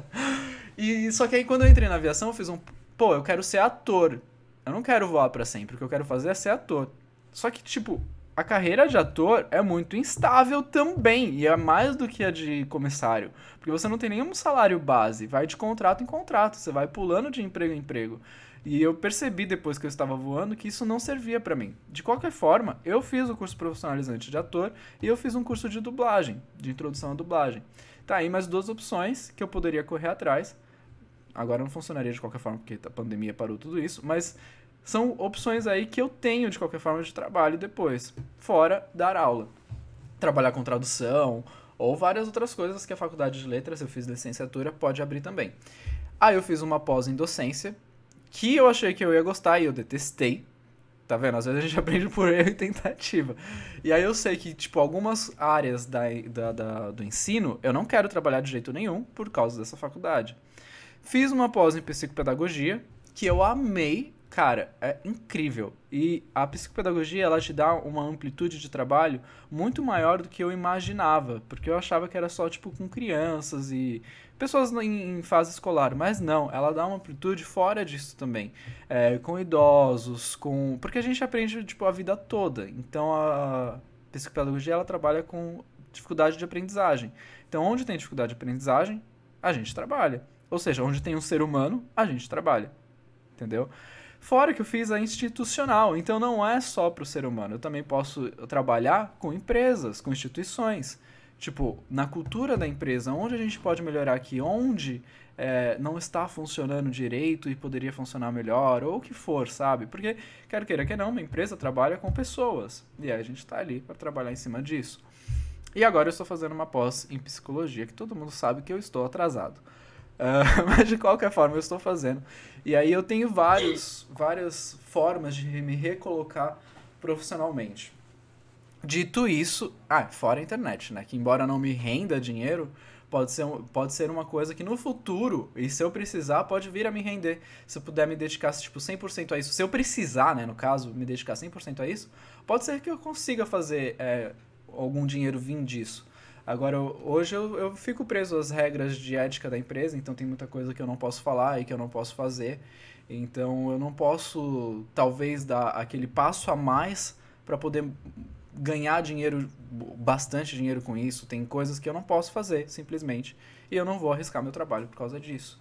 E só que aí quando eu entrei na aviação, eu fiz eu quero ser ator. Eu não quero voar para sempre, o que eu quero fazer é ser ator. Só que, tipo, a carreira de ator é muito instável também, e é mais do que a de comissário, porque você não tem nenhum salário base, vai de contrato em contrato, você vai pulando de emprego em emprego. E eu percebi depois que eu estava voando que isso não servia pra mim. De qualquer forma, eu fiz o curso profissionalizante de ator e eu fiz um curso de dublagem, de introdução à dublagem. Tá aí mais duas opções que eu poderia correr atrás. Agora não funcionaria de qualquer forma, porque a pandemia parou tudo isso, mas são opções aí que eu tenho de qualquer forma de trabalho depois, fora dar aula. trabalhar com tradução, ou várias outras coisas que a faculdade de letras, eu fiz licenciatura, pode abrir também. Aí eu fiz uma pós em docência, que eu achei que eu ia gostar e eu detestei. Tá vendo? Às vezes a gente aprende por erro e tentativa. E aí eu sei que, tipo, algumas áreas do ensino, eu não quero trabalhar de jeito nenhum por causa dessa faculdade. Fiz uma pós em psicopedagogia, que eu amei. Cara, é incrível. E a psicopedagogia, ela te dá uma amplitude de trabalho muito maior do que eu imaginava. Porque eu achava que era só, tipo, com crianças e pessoas em fase escolar. Mas não, ela dá uma amplitude fora disso também. Com idosos, com... Porque a gente aprende, tipo, a vida toda. Então, a psicopedagogia, ela trabalha com dificuldade de aprendizagem. Então, onde tem dificuldade de aprendizagem, a gente trabalha. Ou seja, onde tem um ser humano, a gente trabalha. Entendeu? Fora que eu fiz a institucional, então não é só para o ser humano. Eu também posso trabalhar com empresas, com instituições. Tipo, na cultura da empresa, onde a gente pode melhorar aqui, onde não está funcionando direito e poderia funcionar melhor, ou o que for, sabe? Porque, quer queira, quer não, uma empresa trabalha com pessoas. E aí a gente está ali para trabalhar em cima disso. E agora eu estou fazendo uma pós em psicologia, que todo mundo sabe que eu estou atrasado. Mas de qualquer forma eu estou fazendo. E aí eu tenho várias formas de me recolocar profissionalmente. Dito isso, fora a internet, né? Que embora não me renda dinheiro, pode ser uma coisa que no futuro, e se eu precisar, pode vir a me render. Se eu puder me dedicar, tipo, 100% a isso. Se eu precisar, né, no caso, me dedicar 100% a isso, pode ser que eu consiga fazer algum dinheiro vir disso. Agora, hoje eu fico preso às regras de ética da empresa, então tem muita coisa que eu não posso falar e que eu não posso fazer. Então eu não posso, talvez, dar aquele passo a mais para poder ganhar dinheiro, bastante dinheiro com isso. Tem coisas que eu não posso fazer, simplesmente. E eu não vou arriscar meu trabalho por causa disso.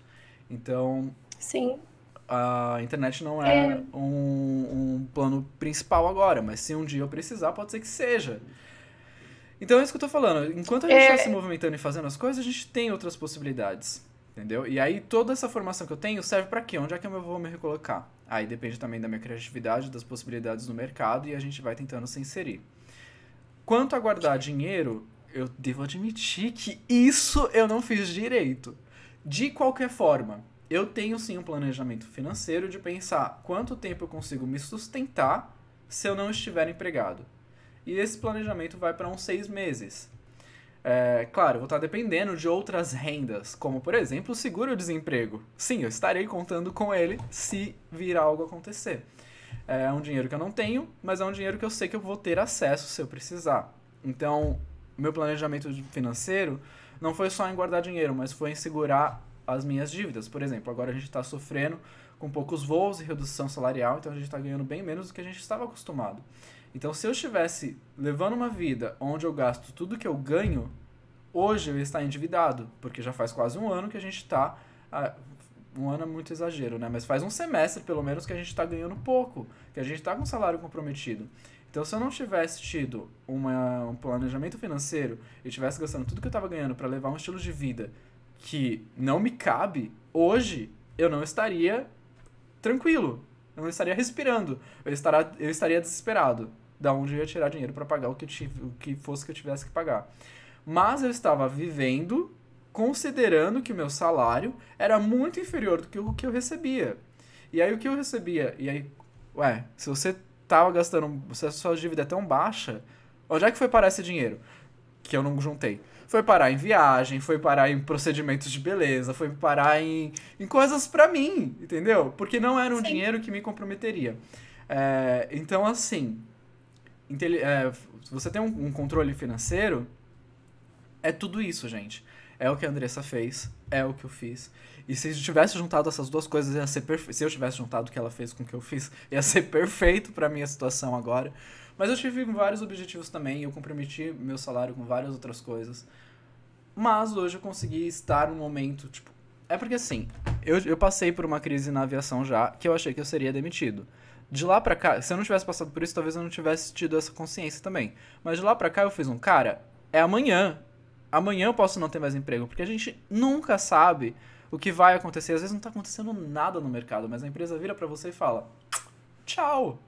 Então, Sim. A internet não é um plano principal agora, mas se um dia eu precisar, pode ser que seja. Então é isso que eu tô falando. Enquanto a gente tá se movimentando e fazendo as coisas, a gente tem outras possibilidades. Entendeu? E aí toda essa formação que eu tenho serve pra quê? Onde é que eu vou me recolocar? Aí depende também da minha criatividade, das possibilidades no mercado e a gente vai tentando se inserir. Quanto a guardar dinheiro, eu devo admitir que isso eu não fiz direito. De qualquer forma, eu tenho sim um planejamento financeiro de pensar quanto tempo eu consigo me sustentar se eu não estiver empregado. E esse planejamento vai para uns 6 meses. Claro, eu vou estar dependendo de outras rendas, como, por exemplo, o seguro-desemprego. Sim, eu estarei contando com ele se vir algo acontecer. É um dinheiro que eu não tenho, mas é um dinheiro que eu sei que eu vou ter acesso se eu precisar. Então, meu planejamento financeiro não foi só em guardar dinheiro, mas foi em segurar as minhas dívidas. Por exemplo, agora a gente está sofrendo com poucos voos e redução salarial, então a gente está ganhando bem menos do que a gente estava acostumado. Então, se eu estivesse levando uma vida onde eu gasto tudo que eu ganho, hoje eu ia estar endividado, porque já faz quase um ano que a gente está... Um ano é muito exagero, né? Mas faz um semestre, pelo menos, que a gente está ganhando pouco, que a gente está com o salário comprometido. Então, se eu não tivesse tido um planejamento financeiro e estivesse gastando tudo que eu estava ganhando para levar um estilo de vida que não me cabe, hoje eu não estaria tranquilo. Eu não estaria respirando. Eu estaria desesperado. Da onde eu ia tirar dinheiro para pagar o que fosse que eu tivesse que pagar. Mas eu estava vivendo considerando que o meu salário era muito inferior do que o que eu recebia. E aí o que eu recebia... E aí, se você tava gastando... Se a sua dívida é tão baixa, onde é que foi parar esse dinheiro? Que eu não juntei. Foi parar em viagem, foi parar em procedimentos de beleza, foi parar em coisas pra mim, entendeu? Porque não era um dinheiro que me comprometeria. Então, assim, se você tem um controle financeiro, é tudo isso, gente. É o que a Andressa fez, é o que eu fiz. E se eu tivesse juntado essas duas coisas, ia ser perfeito. Se eu tivesse juntado o que ela fez com o que eu fiz, ia ser perfeito pra minha situação agora. Mas eu tive vários objetivos também, eu comprometi meu salário com várias outras coisas. Mas hoje eu consegui estar num momento, tipo... É porque assim, eu passei por uma crise na aviação já, que eu achei que eu seria demitido. De lá pra cá, se eu não tivesse passado por isso, talvez eu não tivesse tido essa consciência também. Mas de lá pra cá eu fiz cara, é amanhã. Amanhã eu posso não ter mais emprego, porque a gente nunca sabe o que vai acontecer. Às vezes não tá acontecendo nada no mercado, mas a empresa vira pra você e fala, tchau,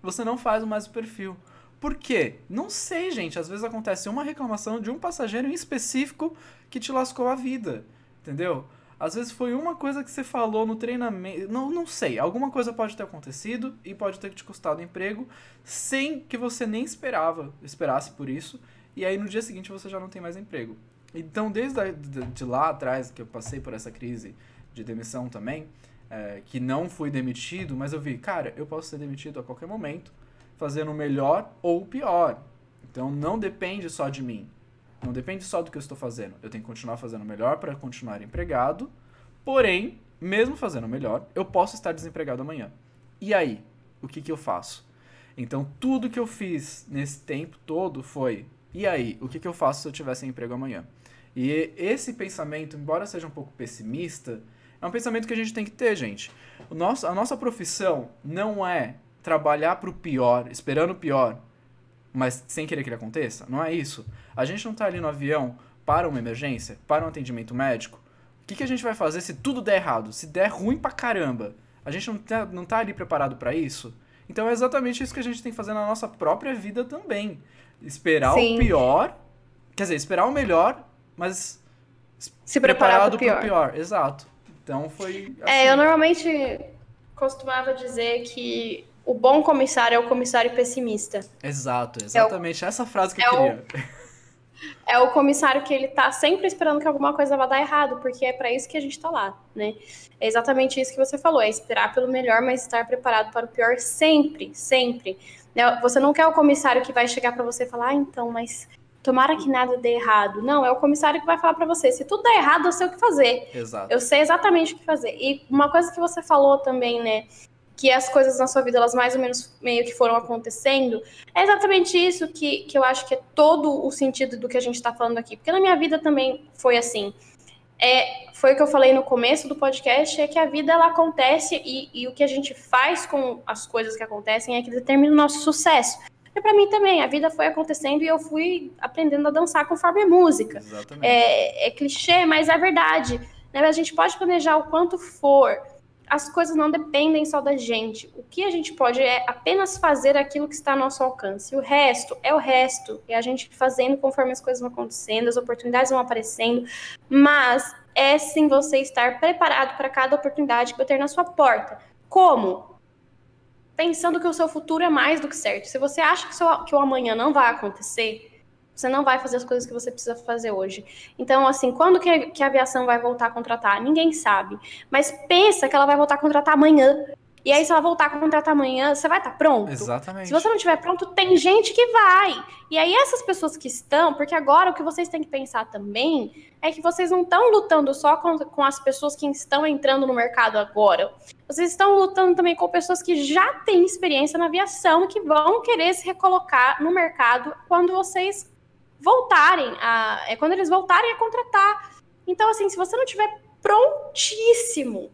você não faz mais o perfil. Por quê? Não sei, gente. Às vezes acontece uma reclamação de um passageiro em específico que te lascou a vida, entendeu? Às vezes foi uma coisa que você falou no treinamento, não sei, alguma coisa pode ter acontecido e pode ter te custado emprego sem que você nem esperasse por isso, e aí no dia seguinte você já não tem mais emprego. Então, de lá atrás, que eu passei por essa crise de demissão também, que não fui demitido, mas eu vi, cara, eu posso ser demitido a qualquer momento, fazendo o melhor ou o pior. Então, não depende só de mim. Não depende só do que eu estou fazendo. Eu tenho que continuar fazendo o melhor para continuar empregado, porém, mesmo fazendo o melhor, eu posso estar desempregado amanhã. E aí? O que eu faço? Então, tudo que eu fiz nesse tempo todo foi, e aí? O que eu faço se eu tiver sem emprego amanhã? E esse pensamento, embora seja um pouco pessimista, é um pensamento que a gente tem que ter, gente. A nossa profissão não é trabalhar para o pior, esperando o pior, mas sem querer que ele aconteça. Não é isso. A gente não tá ali no avião para uma emergência, para um atendimento médico. O que a gente vai fazer se tudo der errado? Se der ruim pra caramba? A gente não tá ali preparado para isso? Então é exatamente isso que a gente tem que fazer na nossa própria vida também. Esperar o pior, quer dizer, esperar o melhor, mas se preparado pro pior. Exato. Então foi assim. Eu normalmente costumava dizer que o bom comissário é o comissário pessimista. Exato, exatamente. Essa frase que eu queria. É o comissário que ele tá sempre esperando que alguma coisa vá dar errado, porque é para isso que a gente tá lá, né? É exatamente isso que você falou, é esperar pelo melhor, mas estar preparado para o pior sempre, sempre. Você não quer o comissário que vai chegar para você e falar, então, mas tomara que nada dê errado. Não, é o comissário que vai falar para você, se tudo der errado, eu sei o que fazer. Exato. Eu sei exatamente o que fazer. E uma coisa que você falou também, né, que as coisas na sua vida, elas mais ou menos meio que foram acontecendo, é exatamente isso que eu acho que é todo o sentido do que a gente está falando aqui. Porque na minha vida também foi assim. Foi o que eu falei no começo do podcast, é que a vida, ela acontece e o que a gente faz com as coisas que acontecem é que determina o nosso sucesso. E para mim também, a vida foi acontecendo e eu fui aprendendo a dançar conforme a música. Exatamente. É clichê, mas é verdade. Né? A gente pode planejar o quanto for, as coisas não dependem só da gente. O que a gente pode é apenas fazer aquilo que está ao nosso alcance. O resto é o resto. É a gente fazendo conforme as coisas vão acontecendo, as oportunidades vão aparecendo. Mas é sim você estar preparado para cada oportunidade que vai ter na sua porta. Como? Pensando que o seu futuro é mais do que certo. Se você acha que o amanhã não vai acontecer, você não vai fazer as coisas que você precisa fazer hoje. Então, assim, quando que a aviação vai voltar a contratar? Ninguém sabe. Mas pensa que ela vai voltar a contratar amanhã. E aí, se ela voltar a contratar amanhã, você vai estar pronto? Exatamente. Se você não estiver pronto, tem gente que vai. E aí, essas pessoas que estão... Porque agora, o que vocês têm que pensar também é que vocês não estão lutando só com as pessoas que estão entrando no mercado agora. Vocês estão lutando também com pessoas que já têm experiência na aviação e que vão querer se recolocar no mercado quando vocês quando eles voltarem a contratar. Então, assim, se você não tiver prontíssimo,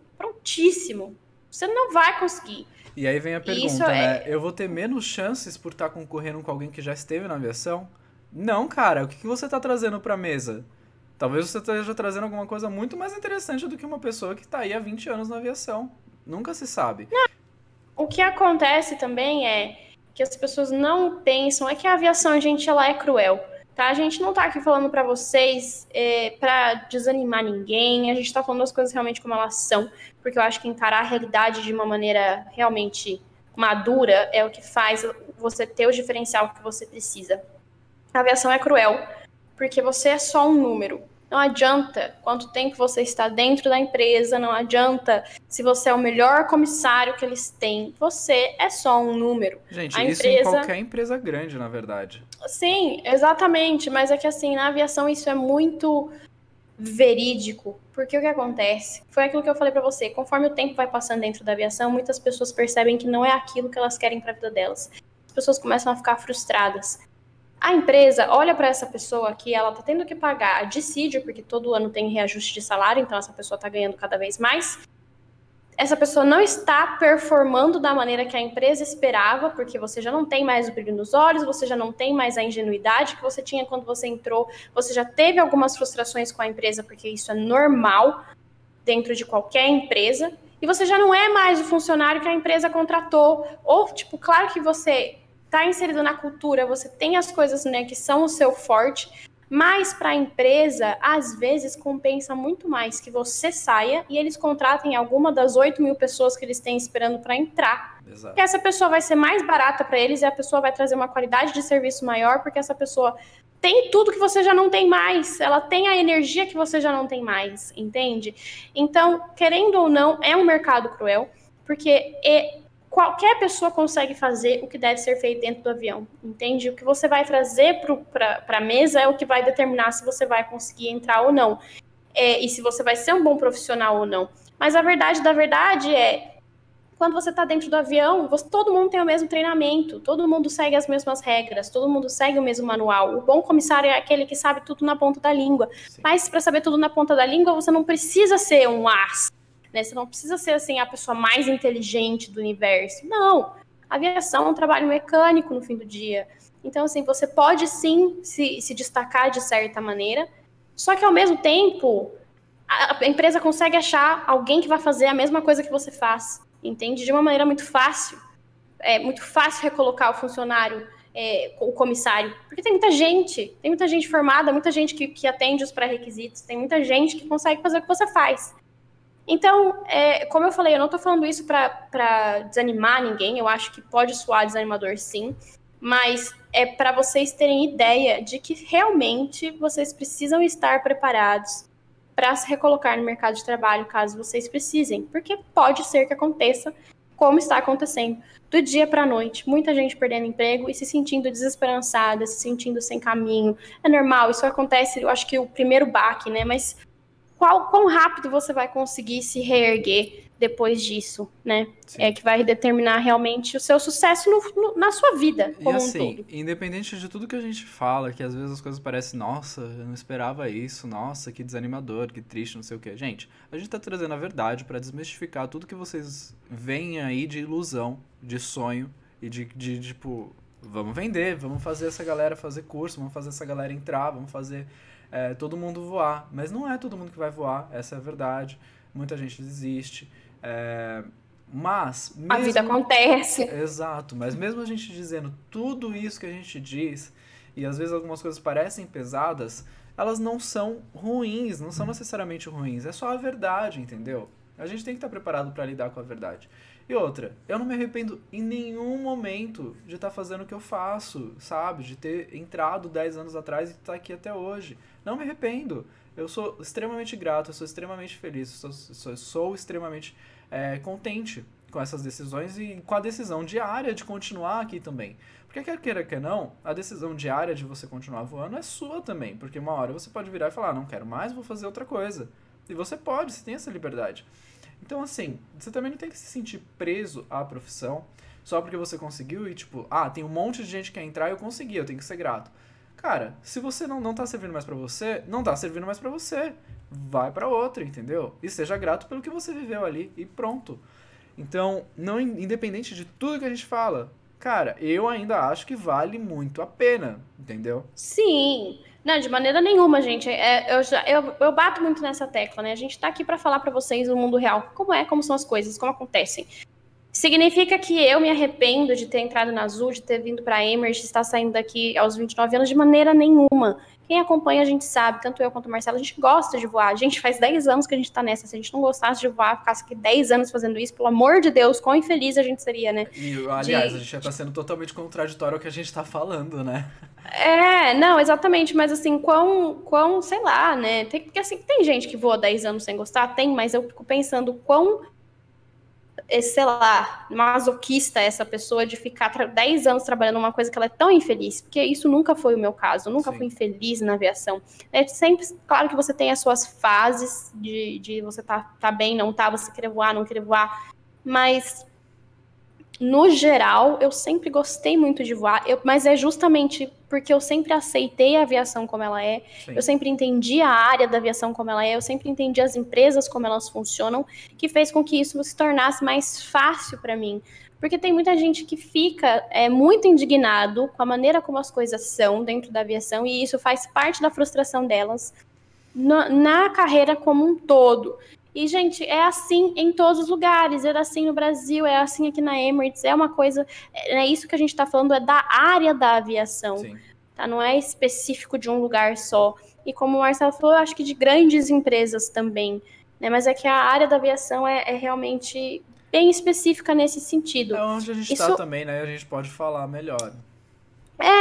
você não vai conseguir. E aí vem a pergunta, né? Eu vou ter menos chances por estar concorrendo com alguém que já esteve na aviação? Não, cara. O que você está trazendo para a mesa? Talvez você esteja trazendo alguma coisa muito mais interessante do que uma pessoa que está aí há 20 anos na aviação. Nunca se sabe. Não. O que acontece também é que as pessoas não pensam... É que a aviação, gente, ela é cruel. Tá? A gente não tá aqui falando pra vocês pra desanimar ninguém, a gente tá falando as coisas realmente como elas são, porque eu acho que encarar a realidade de uma maneira realmente madura é o que faz você ter o diferencial que você precisa. A aviação é cruel, porque você é só um número. Não adianta quanto tempo você está dentro da empresa, não adianta se você é o melhor comissário que eles têm. Você é só um número. Gente, isso em qualquer empresa grande, na verdade. Sim, exatamente. Mas é que assim, na aviação isso é muito verídico. Porque o que acontece? Foi aquilo que eu falei pra você. Conforme o tempo vai passando dentro da aviação, muitas pessoas percebem que não é aquilo que elas querem pra vida delas. As pessoas começam a ficar frustradas. A empresa olha para essa pessoa que ela tá tendo que pagar a dissídio, porque todo ano tem reajuste de salário, então essa pessoa tá ganhando cada vez mais. Essa pessoa não está performando da maneira que a empresa esperava, porque você já não tem mais o brilho nos olhos, você já não tem mais a ingenuidade que você tinha quando você entrou, você já teve algumas frustrações com a empresa, porque isso é normal dentro de qualquer empresa, e você já não é mais o funcionário que a empresa contratou. Ou, tipo, claro que você tá inserido na cultura, você tem as coisas, né, que são o seu forte, mas para a empresa, às vezes, compensa muito mais que você saia e eles contratem alguma das 8.000 pessoas que eles têm esperando para entrar. Exato. Porque essa pessoa vai ser mais barata para eles e a pessoa vai trazer uma qualidade de serviço maior, porque essa pessoa tem tudo que você já não tem mais, ela tem a energia que você já não tem mais, entende? Então, querendo ou não, é um mercado cruel, porque qualquer pessoa consegue fazer o que deve ser feito dentro do avião, entende? O que você vai trazer para a mesa é o que vai determinar se você vai conseguir entrar ou não, e se você vai ser um bom profissional ou não. Mas a verdade da verdade é, quando você está dentro do avião, todo mundo tem o mesmo treinamento, todo mundo segue as mesmas regras, todo mundo segue o mesmo manual. O bom comissário é aquele que sabe tudo na ponta da língua. Sim. Mas para saber tudo na ponta da língua, você não precisa ser um as, né? Você não precisa ser assim, a pessoa mais inteligente do universo. Não, a aviação é um trabalho mecânico no fim do dia. Então, assim, você pode sim se destacar de certa maneira, só que ao mesmo tempo, a empresa consegue achar alguém que vai fazer a mesma coisa que você faz. Entende? De uma maneira muito fácil. É muito fácil recolocar o funcionário, o comissário. Porque tem muita gente formada, muita gente que atende os pré-requisitos, tem muita gente que consegue fazer o que você faz. Então, como eu falei, eu não estou falando isso para desanimar ninguém, eu acho que pode soar desanimador sim, mas é para vocês terem ideia de que realmente vocês precisam estar preparados para se recolocar no mercado de trabalho, caso vocês precisem, porque pode ser que aconteça, como está acontecendo, do dia para a noite, muita gente perdendo emprego e se sentindo desesperançada, se sentindo sem caminho. É normal, isso acontece, eu acho que o primeiro baque, né? Mas quão rápido você vai conseguir se reerguer depois disso, né? Sim. É que vai determinar realmente o seu sucesso na sua vida, como e assim, um todo. Independente de tudo que a gente fala, que às vezes as coisas parecem, nossa, eu não esperava isso, nossa, que desanimador, que triste, não sei o quê. Gente, a gente tá trazendo a verdade pra desmistificar tudo que vocês veem aí de ilusão, de sonho e de tipo, vamos vender, vamos fazer essa galera fazer curso, vamos fazer essa galera entrar, vamos fazer todo mundo voar. Mas não é todo mundo que vai voar, essa é a verdade. Muita gente desiste. Mas mesmo, a vida acontece. Exato, mas mesmo a gente dizendo tudo isso que a gente diz, e às vezes algumas coisas parecem pesadas, elas não são ruins, não são necessariamente ruins, é só a verdade, entendeu? A gente tem que estar preparado para lidar com a verdade. E outra, eu não me arrependo em nenhum momento de estar fazendo o que eu faço, sabe? De ter entrado 10 anos atrás e estar aqui até hoje. Não me arrependo. Eu sou extremamente grato, eu sou extremamente feliz, eu sou extremamente contente com essas decisões e com a decisão diária de continuar aqui também. Porque quer queira, quer não, a decisão diária de você continuar voando é sua também. Porque uma hora você pode virar e falar, não quero mais, vou fazer outra coisa. E você pode, você tem essa liberdade. Então, assim, você também não tem que se sentir preso à profissão só porque você conseguiu e, tipo, tem um monte de gente que quer entrar e eu consegui, eu tenho que ser grato. Cara, se você não tá servindo mais pra você, não tá servindo mais pra você. Vai pra outra, entendeu? E seja grato pelo que você viveu ali e pronto. Então, não, independente de tudo que a gente fala, cara, eu ainda acho que vale muito a pena, entendeu? Sim. Não, de maneira nenhuma, gente. Eu bato muito nessa tecla, né? A gente tá aqui pra falar pra vocês o mundo real. Como são as coisas, como acontecem. Significa que eu me arrependo de ter entrado na Azul, de ter vindo pra Emerge, de estar saindo daqui aos 29 anos, de maneira nenhuma. Quem acompanha a gente sabe, tanto eu quanto o Marcelo, a gente gosta de voar. A gente faz 10 anos que a gente tá nessa. Se a gente não gostasse de voar, ficasse aqui 10 anos fazendo isso, pelo amor de Deus, quão infeliz a gente seria, né? E, aliás, a gente já tá sendo totalmente contraditório ao que a gente tá falando, né? Não, exatamente, mas assim, quão sei lá, né? Porque assim, tem gente que voa 10 anos sem gostar, mas eu fico pensando quão, sei lá, masoquista essa pessoa de ficar 10 anos trabalhando numa coisa que ela é tão infeliz, porque isso nunca foi o meu caso, eu nunca fui infeliz na aviação. É sempre, claro que você tem as suas fases de você tá bem, não tá, você querer voar, não querer voar, mas no geral, eu sempre gostei muito de voar, mas é justamente porque eu sempre aceitei a aviação como ela é, Sim. Eu sempre entendi a área da aviação como ela é, eu sempre entendi as empresas como elas funcionam, que fez com que isso se tornasse mais fácil para mim. Porque tem muita gente que fica muito indignado com a maneira como as coisas são dentro da aviação, e isso faz parte da frustração delas na carreira como um todo. E, gente, é assim em todos os lugares, é assim no Brasil, é assim aqui na Emirates, é uma coisa, é isso que a gente está falando, é da área da aviação, Sim. tá? Não é específico de um lugar só. E como o Marcelo falou, eu acho que de grandes empresas também, né? Mas é que a área da aviação é realmente bem específica nesse sentido. É onde a gente tá também, né? A gente pode falar melhor.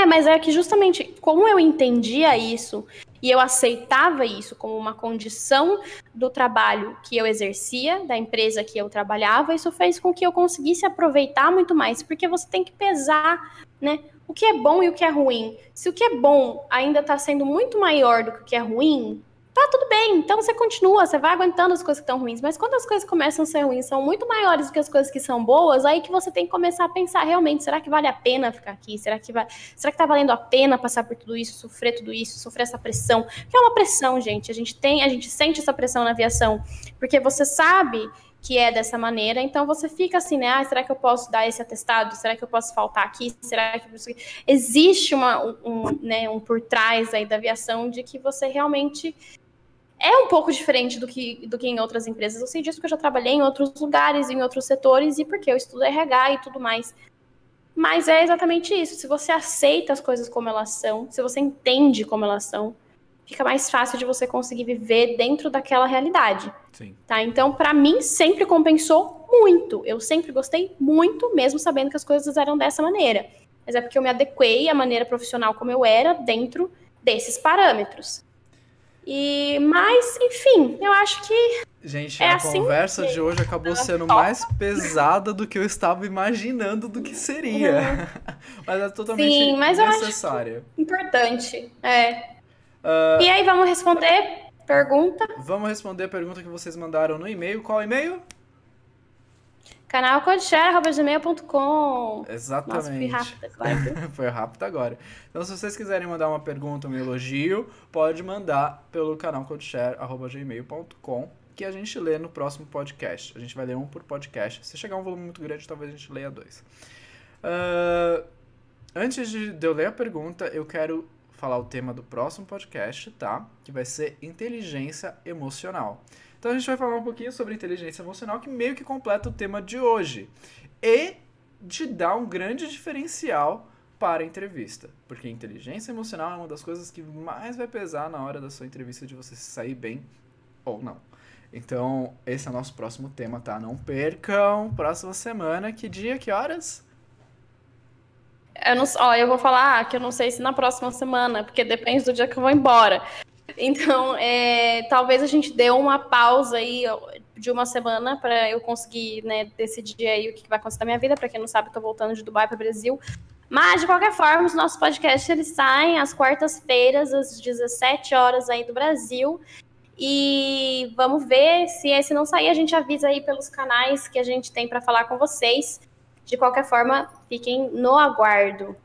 Mas é que justamente como eu entendia isso e eu aceitava isso como uma condição do trabalho que eu exercia, da empresa que eu trabalhava, isso fez com que eu conseguisse aproveitar muito mais, porque você tem que pesar, né, o que é bom e o que é ruim. Se o que é bom ainda está sendo muito maior do que o que é ruim, tá tudo bem, então você continua, você vai aguentando as coisas que estão ruins, mas quando as coisas começam a ser ruins, são muito maiores do que as coisas que são boas, aí que você tem que começar a pensar realmente, será que vale a pena ficar aqui? Será que tá valendo a pena passar por tudo isso, sofrer essa pressão? Que é uma pressão, gente, a gente sente essa pressão na aviação, porque você sabe que é dessa maneira, então você fica assim, né, será que eu posso dar esse atestado? Será que eu posso faltar aqui? Será que existe um por trás aí da aviação de que você realmente é um pouco diferente do que em outras empresas. Eu sei disso porque eu já trabalhei em outros lugares, em outros setores, e porque eu estudo RH e tudo mais. Mas é exatamente isso. Se você aceita as coisas como elas são, se você entende como elas são, fica mais fácil de você conseguir viver dentro daquela realidade. Sim. Tá? Então, para mim, sempre compensou muito. Eu sempre gostei muito, mesmo sabendo que as coisas eram dessa maneira. Mas é porque eu me adequei à maneira profissional como eu era dentro desses parâmetros. Mas, enfim, eu acho que gente, a conversa de hoje acabou sendo mais pesada do que eu estava imaginando do que seria. Mas é totalmente necessária. Eu acho importante. E aí, vamos responder pergunta? Vamos responder a pergunta que vocês mandaram no e-mail. Qual e-mail? canalcodeshare@gmail.com. Exatamente. Nossa, fui rápida, claro. Foi rápido agora. Então, se vocês quiserem mandar uma pergunta, um elogio, pode mandar pelo canalcodeshare@gmail.com, que a gente lê no próximo podcast. A gente vai ler um por podcast. Se chegar um volume muito grande, talvez a gente leia 2. Antes de eu ler a pergunta, eu quero falar o tema do próximo podcast, tá? Que vai ser inteligência emocional. Então a gente vai falar um pouquinho sobre inteligência emocional, que meio que completa o tema de hoje. E te dá um grande diferencial para a entrevista. Porque inteligência emocional é uma das coisas que mais vai pesar na hora da sua entrevista, de você se sair bem ou não. Então, esse é o nosso próximo tema, tá? Não percam, próxima semana. Que dia, que horas? Eu vou falar que eu não sei se na próxima semana, porque depende do dia que eu vou embora. Então, talvez a gente dê uma pausa aí de uma semana para eu conseguir, né, decidir aí o que vai acontecer na minha vida. Para quem não sabe, eu tô voltando de Dubai para o Brasil. Mas, de qualquer forma, os nossos podcasts, eles saem às quartas-feiras, às 17 horas aí do Brasil. E vamos ver se esse não sair, a gente avisa aí pelos canais que a gente tem para falar com vocês. De qualquer forma, fiquem no aguardo.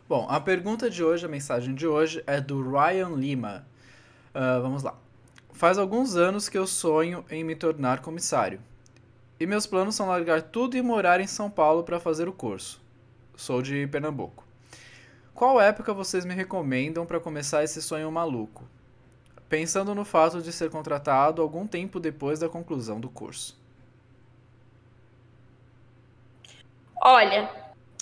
Bom, a pergunta de hoje, a mensagem de hoje é do Ryan Lima. Vamos lá. Faz alguns anos que eu sonho em me tornar comissário. E meus planos são largar tudo e morar em São Paulo para fazer o curso. Sou de Pernambuco. Qual época vocês me recomendam para começar esse sonho maluco? Pensando no fato de ser contratado algum tempo depois da conclusão do curso. Olha,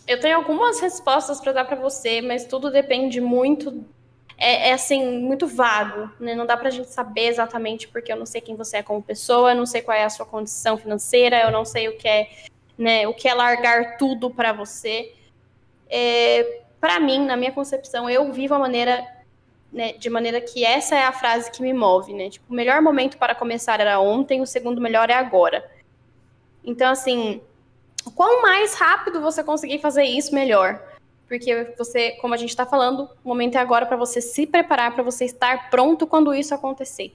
eu tenho algumas respostas para dar para você, mas tudo depende muito, assim, muito vago, né? Não dá pra gente saber exatamente, porque eu não sei quem você é como pessoa, eu não sei qual é a sua condição financeira, eu não sei o que é, né, o que é largar tudo para você. Para mim, na minha concepção, eu vivo a maneira, né, de maneira que essa é a frase que me move, né? Tipo, o melhor momento para começar era ontem, o segundo melhor é agora. Então, assim, quanto mais rápido você conseguir fazer isso, melhor. Porque você, como a gente está falando, o momento é agora para você se preparar, para você estar pronto quando isso acontecer.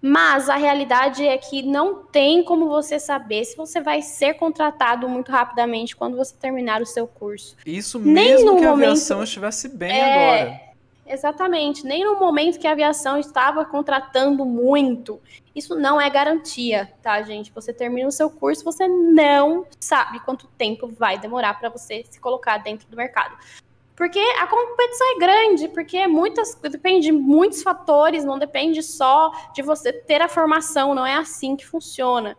Mas a realidade é que não tem como você saber se você vai ser contratado muito rapidamente quando você terminar o seu curso. Isso mesmo que a aviação estivesse bem agora. Exatamente. Nem no momento que a aviação estava contratando muito. Isso não é garantia, tá, gente? Você termina o seu curso, você não sabe quanto tempo vai demorar para você se colocar dentro do mercado. Porque a competição é grande, porque depende de muitos fatores, não depende só de você ter a formação, não é assim que funciona.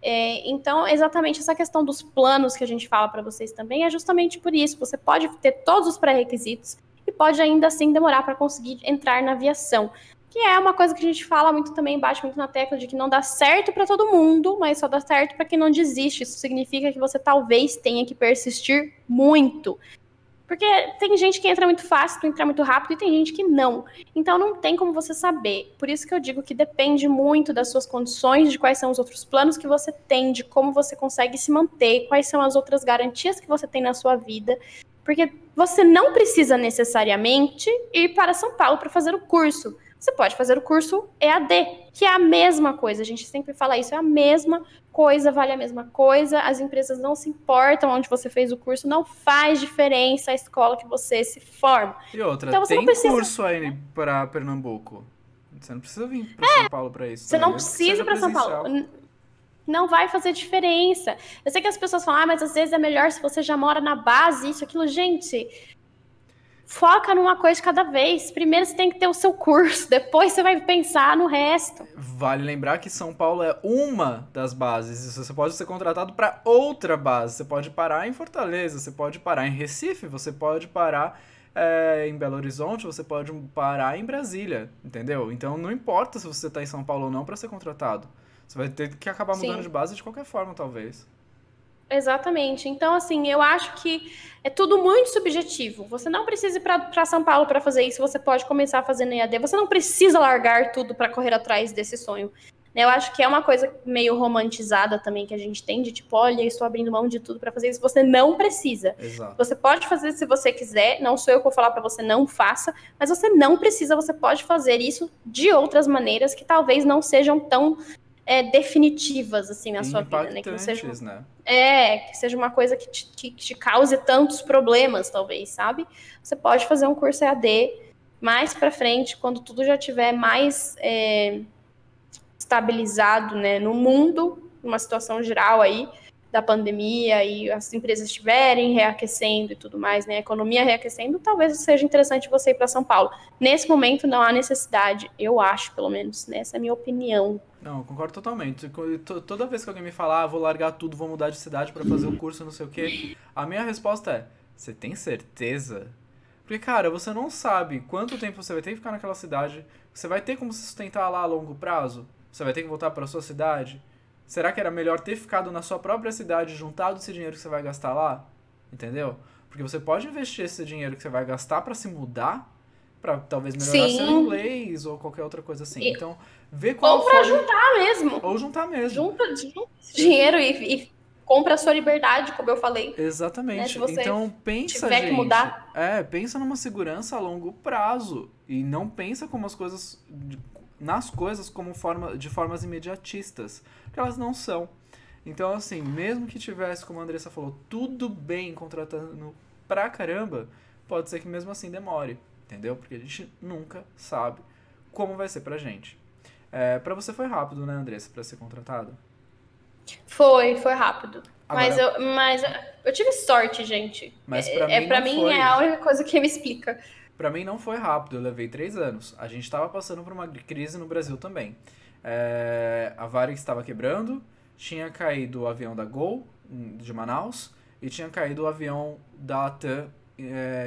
Então, exatamente essa questão dos planos que a gente fala para vocês também é justamente por isso. Você pode ter todos os pré-requisitos e pode ainda assim demorar para conseguir entrar na aviação. Que é uma coisa que a gente fala muito também, bate muito na tecla de que não dá certo para todo mundo, mas só dá certo para quem não desiste. Isso significa que você talvez tenha que persistir muito. Porque tem gente que entra muito fácil, entra muito rápido, e tem gente que não. Então não tem como você saber. Por isso que eu digo que depende muito das suas condições, de quais são os outros planos que você tem, de como você consegue se manter, quais são as outras garantias que você tem na sua vida. Porque você não precisa necessariamente ir para São Paulo para fazer o curso. Você pode fazer o curso EAD, que é a mesma coisa. A gente sempre fala isso, é a mesma coisa, vale a mesma coisa. As empresas não se importam onde você fez o curso, não faz diferença a escola que você se forma. E outra, então, você tem não precisa... curso aí para Pernambuco. Você não precisa vir para São Paulo para isso. Você não precisa ir para São Paulo. Não vai fazer diferença. Eu sei que as pessoas falam, mas às vezes é melhor se você já mora na base, isso, aquilo. Gente, foca numa coisa de cada vez. Primeiro você tem que ter o seu curso, depois você vai pensar no resto. Vale lembrar que São Paulo é uma das bases. Você pode ser contratado para outra base. Você pode parar em Fortaleza, você pode parar em Recife, você pode parar em Belo Horizonte, você pode parar em Brasília, entendeu? Então não importa se você está em São Paulo ou não para ser contratado. Você vai ter que acabar mudando de base de qualquer forma, talvez. Exatamente. Então, assim, eu acho que é tudo muito subjetivo. Você não precisa ir para São Paulo para fazer isso, você pode começar a fazer no EAD. Você não precisa largar tudo para correr atrás desse sonho. Eu acho que é uma coisa meio romantizada também que a gente tem, de tipo, olha, eu estou abrindo mão de tudo para fazer isso. Você não precisa. Exato. Você pode fazer se você quiser, não sou eu que vou falar para você não faça, mas você não precisa, você pode fazer isso de outras maneiras que talvez não sejam tão definitivas, assim, na sua vida, né? Que não seja, né? que seja uma coisa que te cause tantos problemas, talvez, sabe? Você pode fazer um curso EAD mais pra frente, quando tudo já tiver mais estabilizado, né, no mundo, numa situação geral aí, da pandemia, e as empresas estiverem reaquecendo e tudo mais, né, a economia reaquecendo, talvez seja interessante você ir para São Paulo. Nesse momento não há necessidade, eu acho, pelo menos, né, essa é a minha opinião. Não, eu concordo totalmente. Toda vez que alguém me falar, vou largar tudo, vou mudar de cidade para fazer o curso, não sei o quê, a minha resposta é, você tem certeza? Porque, cara, você não sabe quanto tempo você vai ter que ficar naquela cidade, você vai ter como se sustentar lá a longo prazo, você vai ter que voltar para sua cidade. Será que era melhor ter ficado na sua própria cidade, juntado esse dinheiro que você vai gastar lá? Entendeu? Porque você pode investir esse dinheiro que você vai gastar para se mudar, para talvez melhorar seu inglês ou qualquer outra coisa assim. Então, vê qual ou para juntar mesmo. Ou juntar mesmo. Junta dinheiro e compra a sua liberdade, como eu falei. Exatamente. Né? Se você então, pensa, tiver que mudar. Pensa numa segurança a longo prazo. E não pensa como nas coisas como de formas imediatistas. Porque elas não são. Então, assim, mesmo que tivesse, como a Andressa falou, tudo bem contratando pra caramba, pode ser que mesmo assim demore. Entendeu? Porque a gente nunca sabe como vai ser pra gente. Pra você foi rápido, né, Andressa, pra ser contratado? Foi rápido. Agora, mas eu tive sorte, gente. Mas pra mim é a única coisa que me explica. Pra mim não foi rápido, eu levei 3 anos. A gente tava passando por uma crise no Brasil também. A Varig estava quebrando, tinha caído o avião da Gol, de Manaus, e tinha caído o avião da Latam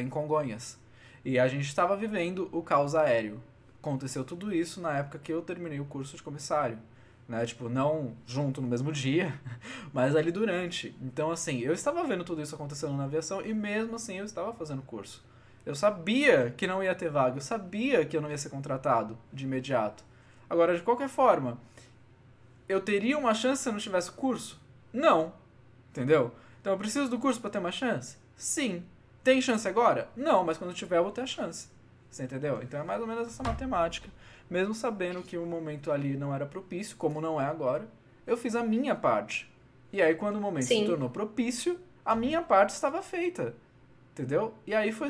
em Congonhas. E a gente estava vivendo o caos aéreo. Aconteceu tudo isso na época que eu terminei o curso de comissário. Né? Tipo, não junto no mesmo dia, mas ali durante. Então, assim, eu estava vendo tudo isso acontecendo na aviação e mesmo assim eu estava fazendo curso. Eu sabia que não ia ter vaga, eu sabia que eu não ia ser contratado de imediato. Agora, de qualquer forma, eu teria uma chance se eu não tivesse curso? Não. Entendeu? Então, eu preciso do curso para ter uma chance? Sim. Tem chance agora? Não, mas quando tiver eu vou ter a chance. Você entendeu? Então é mais ou menos essa matemática. Mesmo sabendo que o momento ali não era propício, como não é agora, eu fiz a minha parte. E aí quando o momento se tornou propício, a minha parte estava feita. Entendeu? E aí foi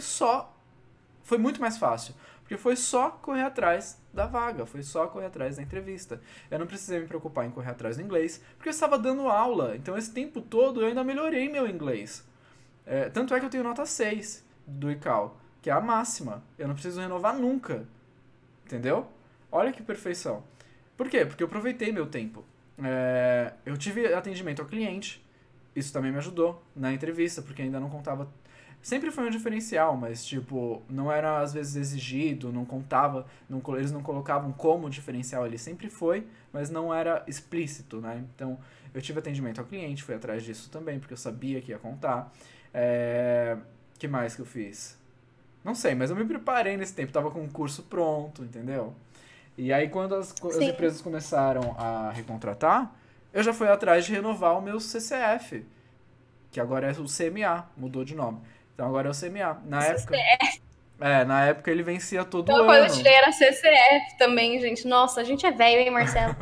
muito mais fácil. Porque foi só correr atrás da vaga, foi só correr atrás da entrevista. Eu não precisei me preocupar em correr atrás do inglês, porque eu estava dando aula. Então esse tempo todo eu ainda melhorei meu inglês. Tanto é que eu tenho nota 6. do ICAO, que é a máxima. Eu não preciso renovar nunca. Entendeu? Olha que perfeição. Por quê? Porque eu aproveitei meu tempo. Eu tive atendimento ao cliente. Isso também me ajudou na entrevista, porque ainda não contava... Sempre foi um diferencial, mas, tipo, não era, às vezes, exigido, não contava, eles não colocavam como diferencial ali. Sempre foi, mas não era explícito, né? Então, eu tive atendimento ao cliente, fui atrás disso também, porque eu sabia que ia contar. Que mais que eu fiz? Não sei, mas eu me preparei nesse tempo, tava com um curso pronto, entendeu? E aí, quando as empresas começaram a recontratar, eu já fui atrás de renovar o meu CCF, que agora é o CMA, mudou de nome. Então agora é o CMA. Na época ele vencia todo ano. Quando eu tirei era CCF também, gente. Nossa, a gente é velho, hein, Marcelo?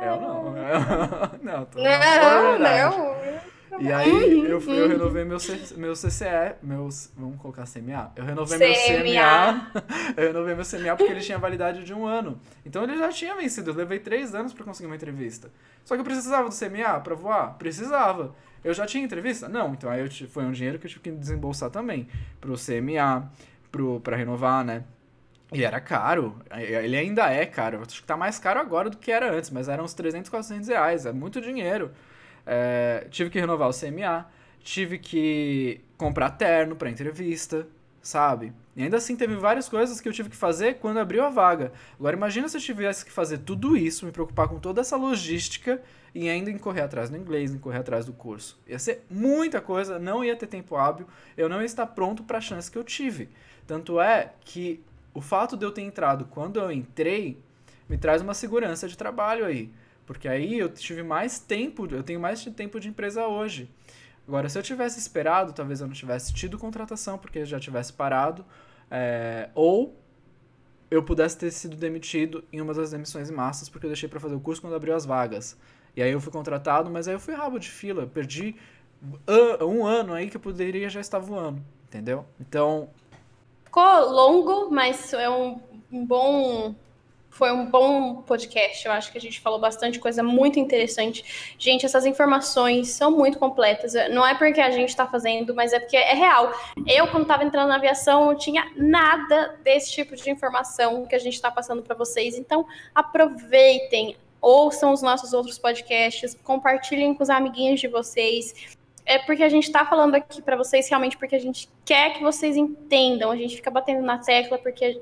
Eu não. Não, tô não. E aí eu renovei meu CCE, vamos colocar CMA? Eu renovei meu CMA. Eu renovei meu CMA porque ele tinha validade de 1 ano. Então ele já tinha vencido. Eu levei 3 anos pra conseguir uma entrevista. Só que eu precisava do CMA pra voar? Precisava. Eu já tinha entrevista? Não. Então aí foi um dinheiro que eu tive que desembolsar também pro CMA, pra renovar, né? E era caro. Ele ainda é caro. Acho que tá mais caro agora do que era antes, mas eram uns 300, 400 reais. É muito dinheiro. Tive que renovar o CMA, tive que comprar terno pra entrevista, sabe? E ainda assim teve várias coisas que eu tive que fazer quando abriu a vaga. Agora imagina se eu tivesse que fazer tudo isso, me preocupar com toda essa logística e ainda correr atrás do inglês, correr atrás do curso. Ia ser muita coisa, não ia ter tempo hábil, eu não ia estar pronto para a chance que eu tive. Tanto é que o fato de eu ter entrado quando eu entrei me traz uma segurança de trabalho aí. Porque aí eu tive mais tempo, eu tenho mais tempo de empresa hoje. Agora, se eu tivesse esperado, talvez eu não tivesse tido contratação, porque eu já tivesse parado, ou eu pudesse ter sido demitido em uma das demissões em massas, porque eu deixei para fazer o curso quando abriu as vagas. E aí eu fui contratado, mas aí eu fui rabo de fila, perdi 1 ano aí que eu poderia já estar voando, entendeu? Então... Ficou longo, mas foi um bom podcast. Eu acho que a gente falou bastante coisa muito interessante. Gente, essas informações são muito completas. Não é porque a gente está fazendo, mas é porque é real. Eu, quando estava entrando na aviação, não tinha nada desse tipo de informação que a gente está passando para vocês. Então, aproveitem, ouçam os nossos outros podcasts, compartilhem com os amiguinhos de vocês. É porque a gente está falando aqui para vocês realmente porque a gente quer que vocês entendam. A gente fica batendo na tecla porque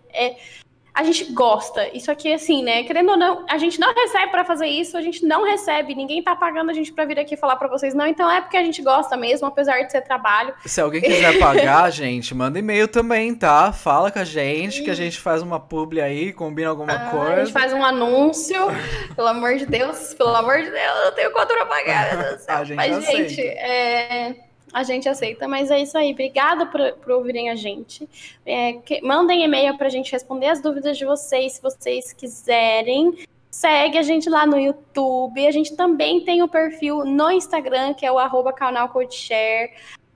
a gente gosta. Isso aqui, assim, né? Querendo ou não, a gente não recebe pra fazer isso, a gente não recebe. Ninguém tá pagando a gente pra vir aqui falar pra vocês, não. Então é porque a gente gosta mesmo, apesar de ser trabalho. Se alguém quiser pagar, gente, manda e-mail também, tá? Fala com a gente, que a gente faz uma publi aí, combina alguma coisa. A gente faz um anúncio. Pelo amor de Deus, eu não tenho quanto pra pagar, meu Deus do céu. A gente aceita. Gente, a gente aceita, mas é isso aí. Obrigada por ouvirem a gente. Mandem e-mail pra gente responder as dúvidas de vocês, se vocês quiserem. Segue a gente lá no YouTube. A gente também tem o perfil no Instagram, que é o @canalcodeshare.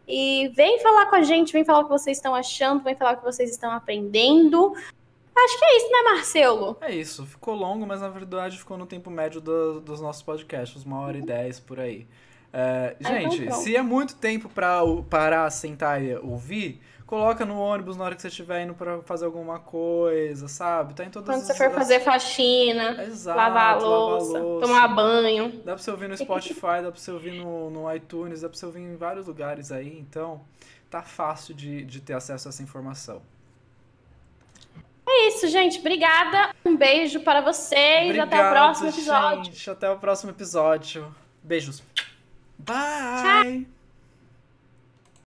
E vem falar com a gente, vem falar o que vocês estão achando, vem falar o que vocês estão aprendendo. Acho que é isso, né, Marcelo? É isso. Ficou longo, mas na verdade ficou no tempo médio dos nossos podcasts, 1h10 por aí. Gente, se é muito tempo pra parar, sentar e ouvir, coloca no ônibus na hora que você estiver indo pra fazer alguma coisa, sabe? Tá em todas Quando você for fazer faxina, Exato, lavar a louça, tomar banho. Dá pra você ouvir no Spotify, dá pra você ouvir no iTunes, dá pra você ouvir em vários lugares aí. Então, tá fácil de ter acesso a essa informação. É isso, gente. Obrigada. Um beijo para vocês. Obrigado, até o próximo episódio. Gente, até o próximo episódio. Beijos. Bye! Tchau!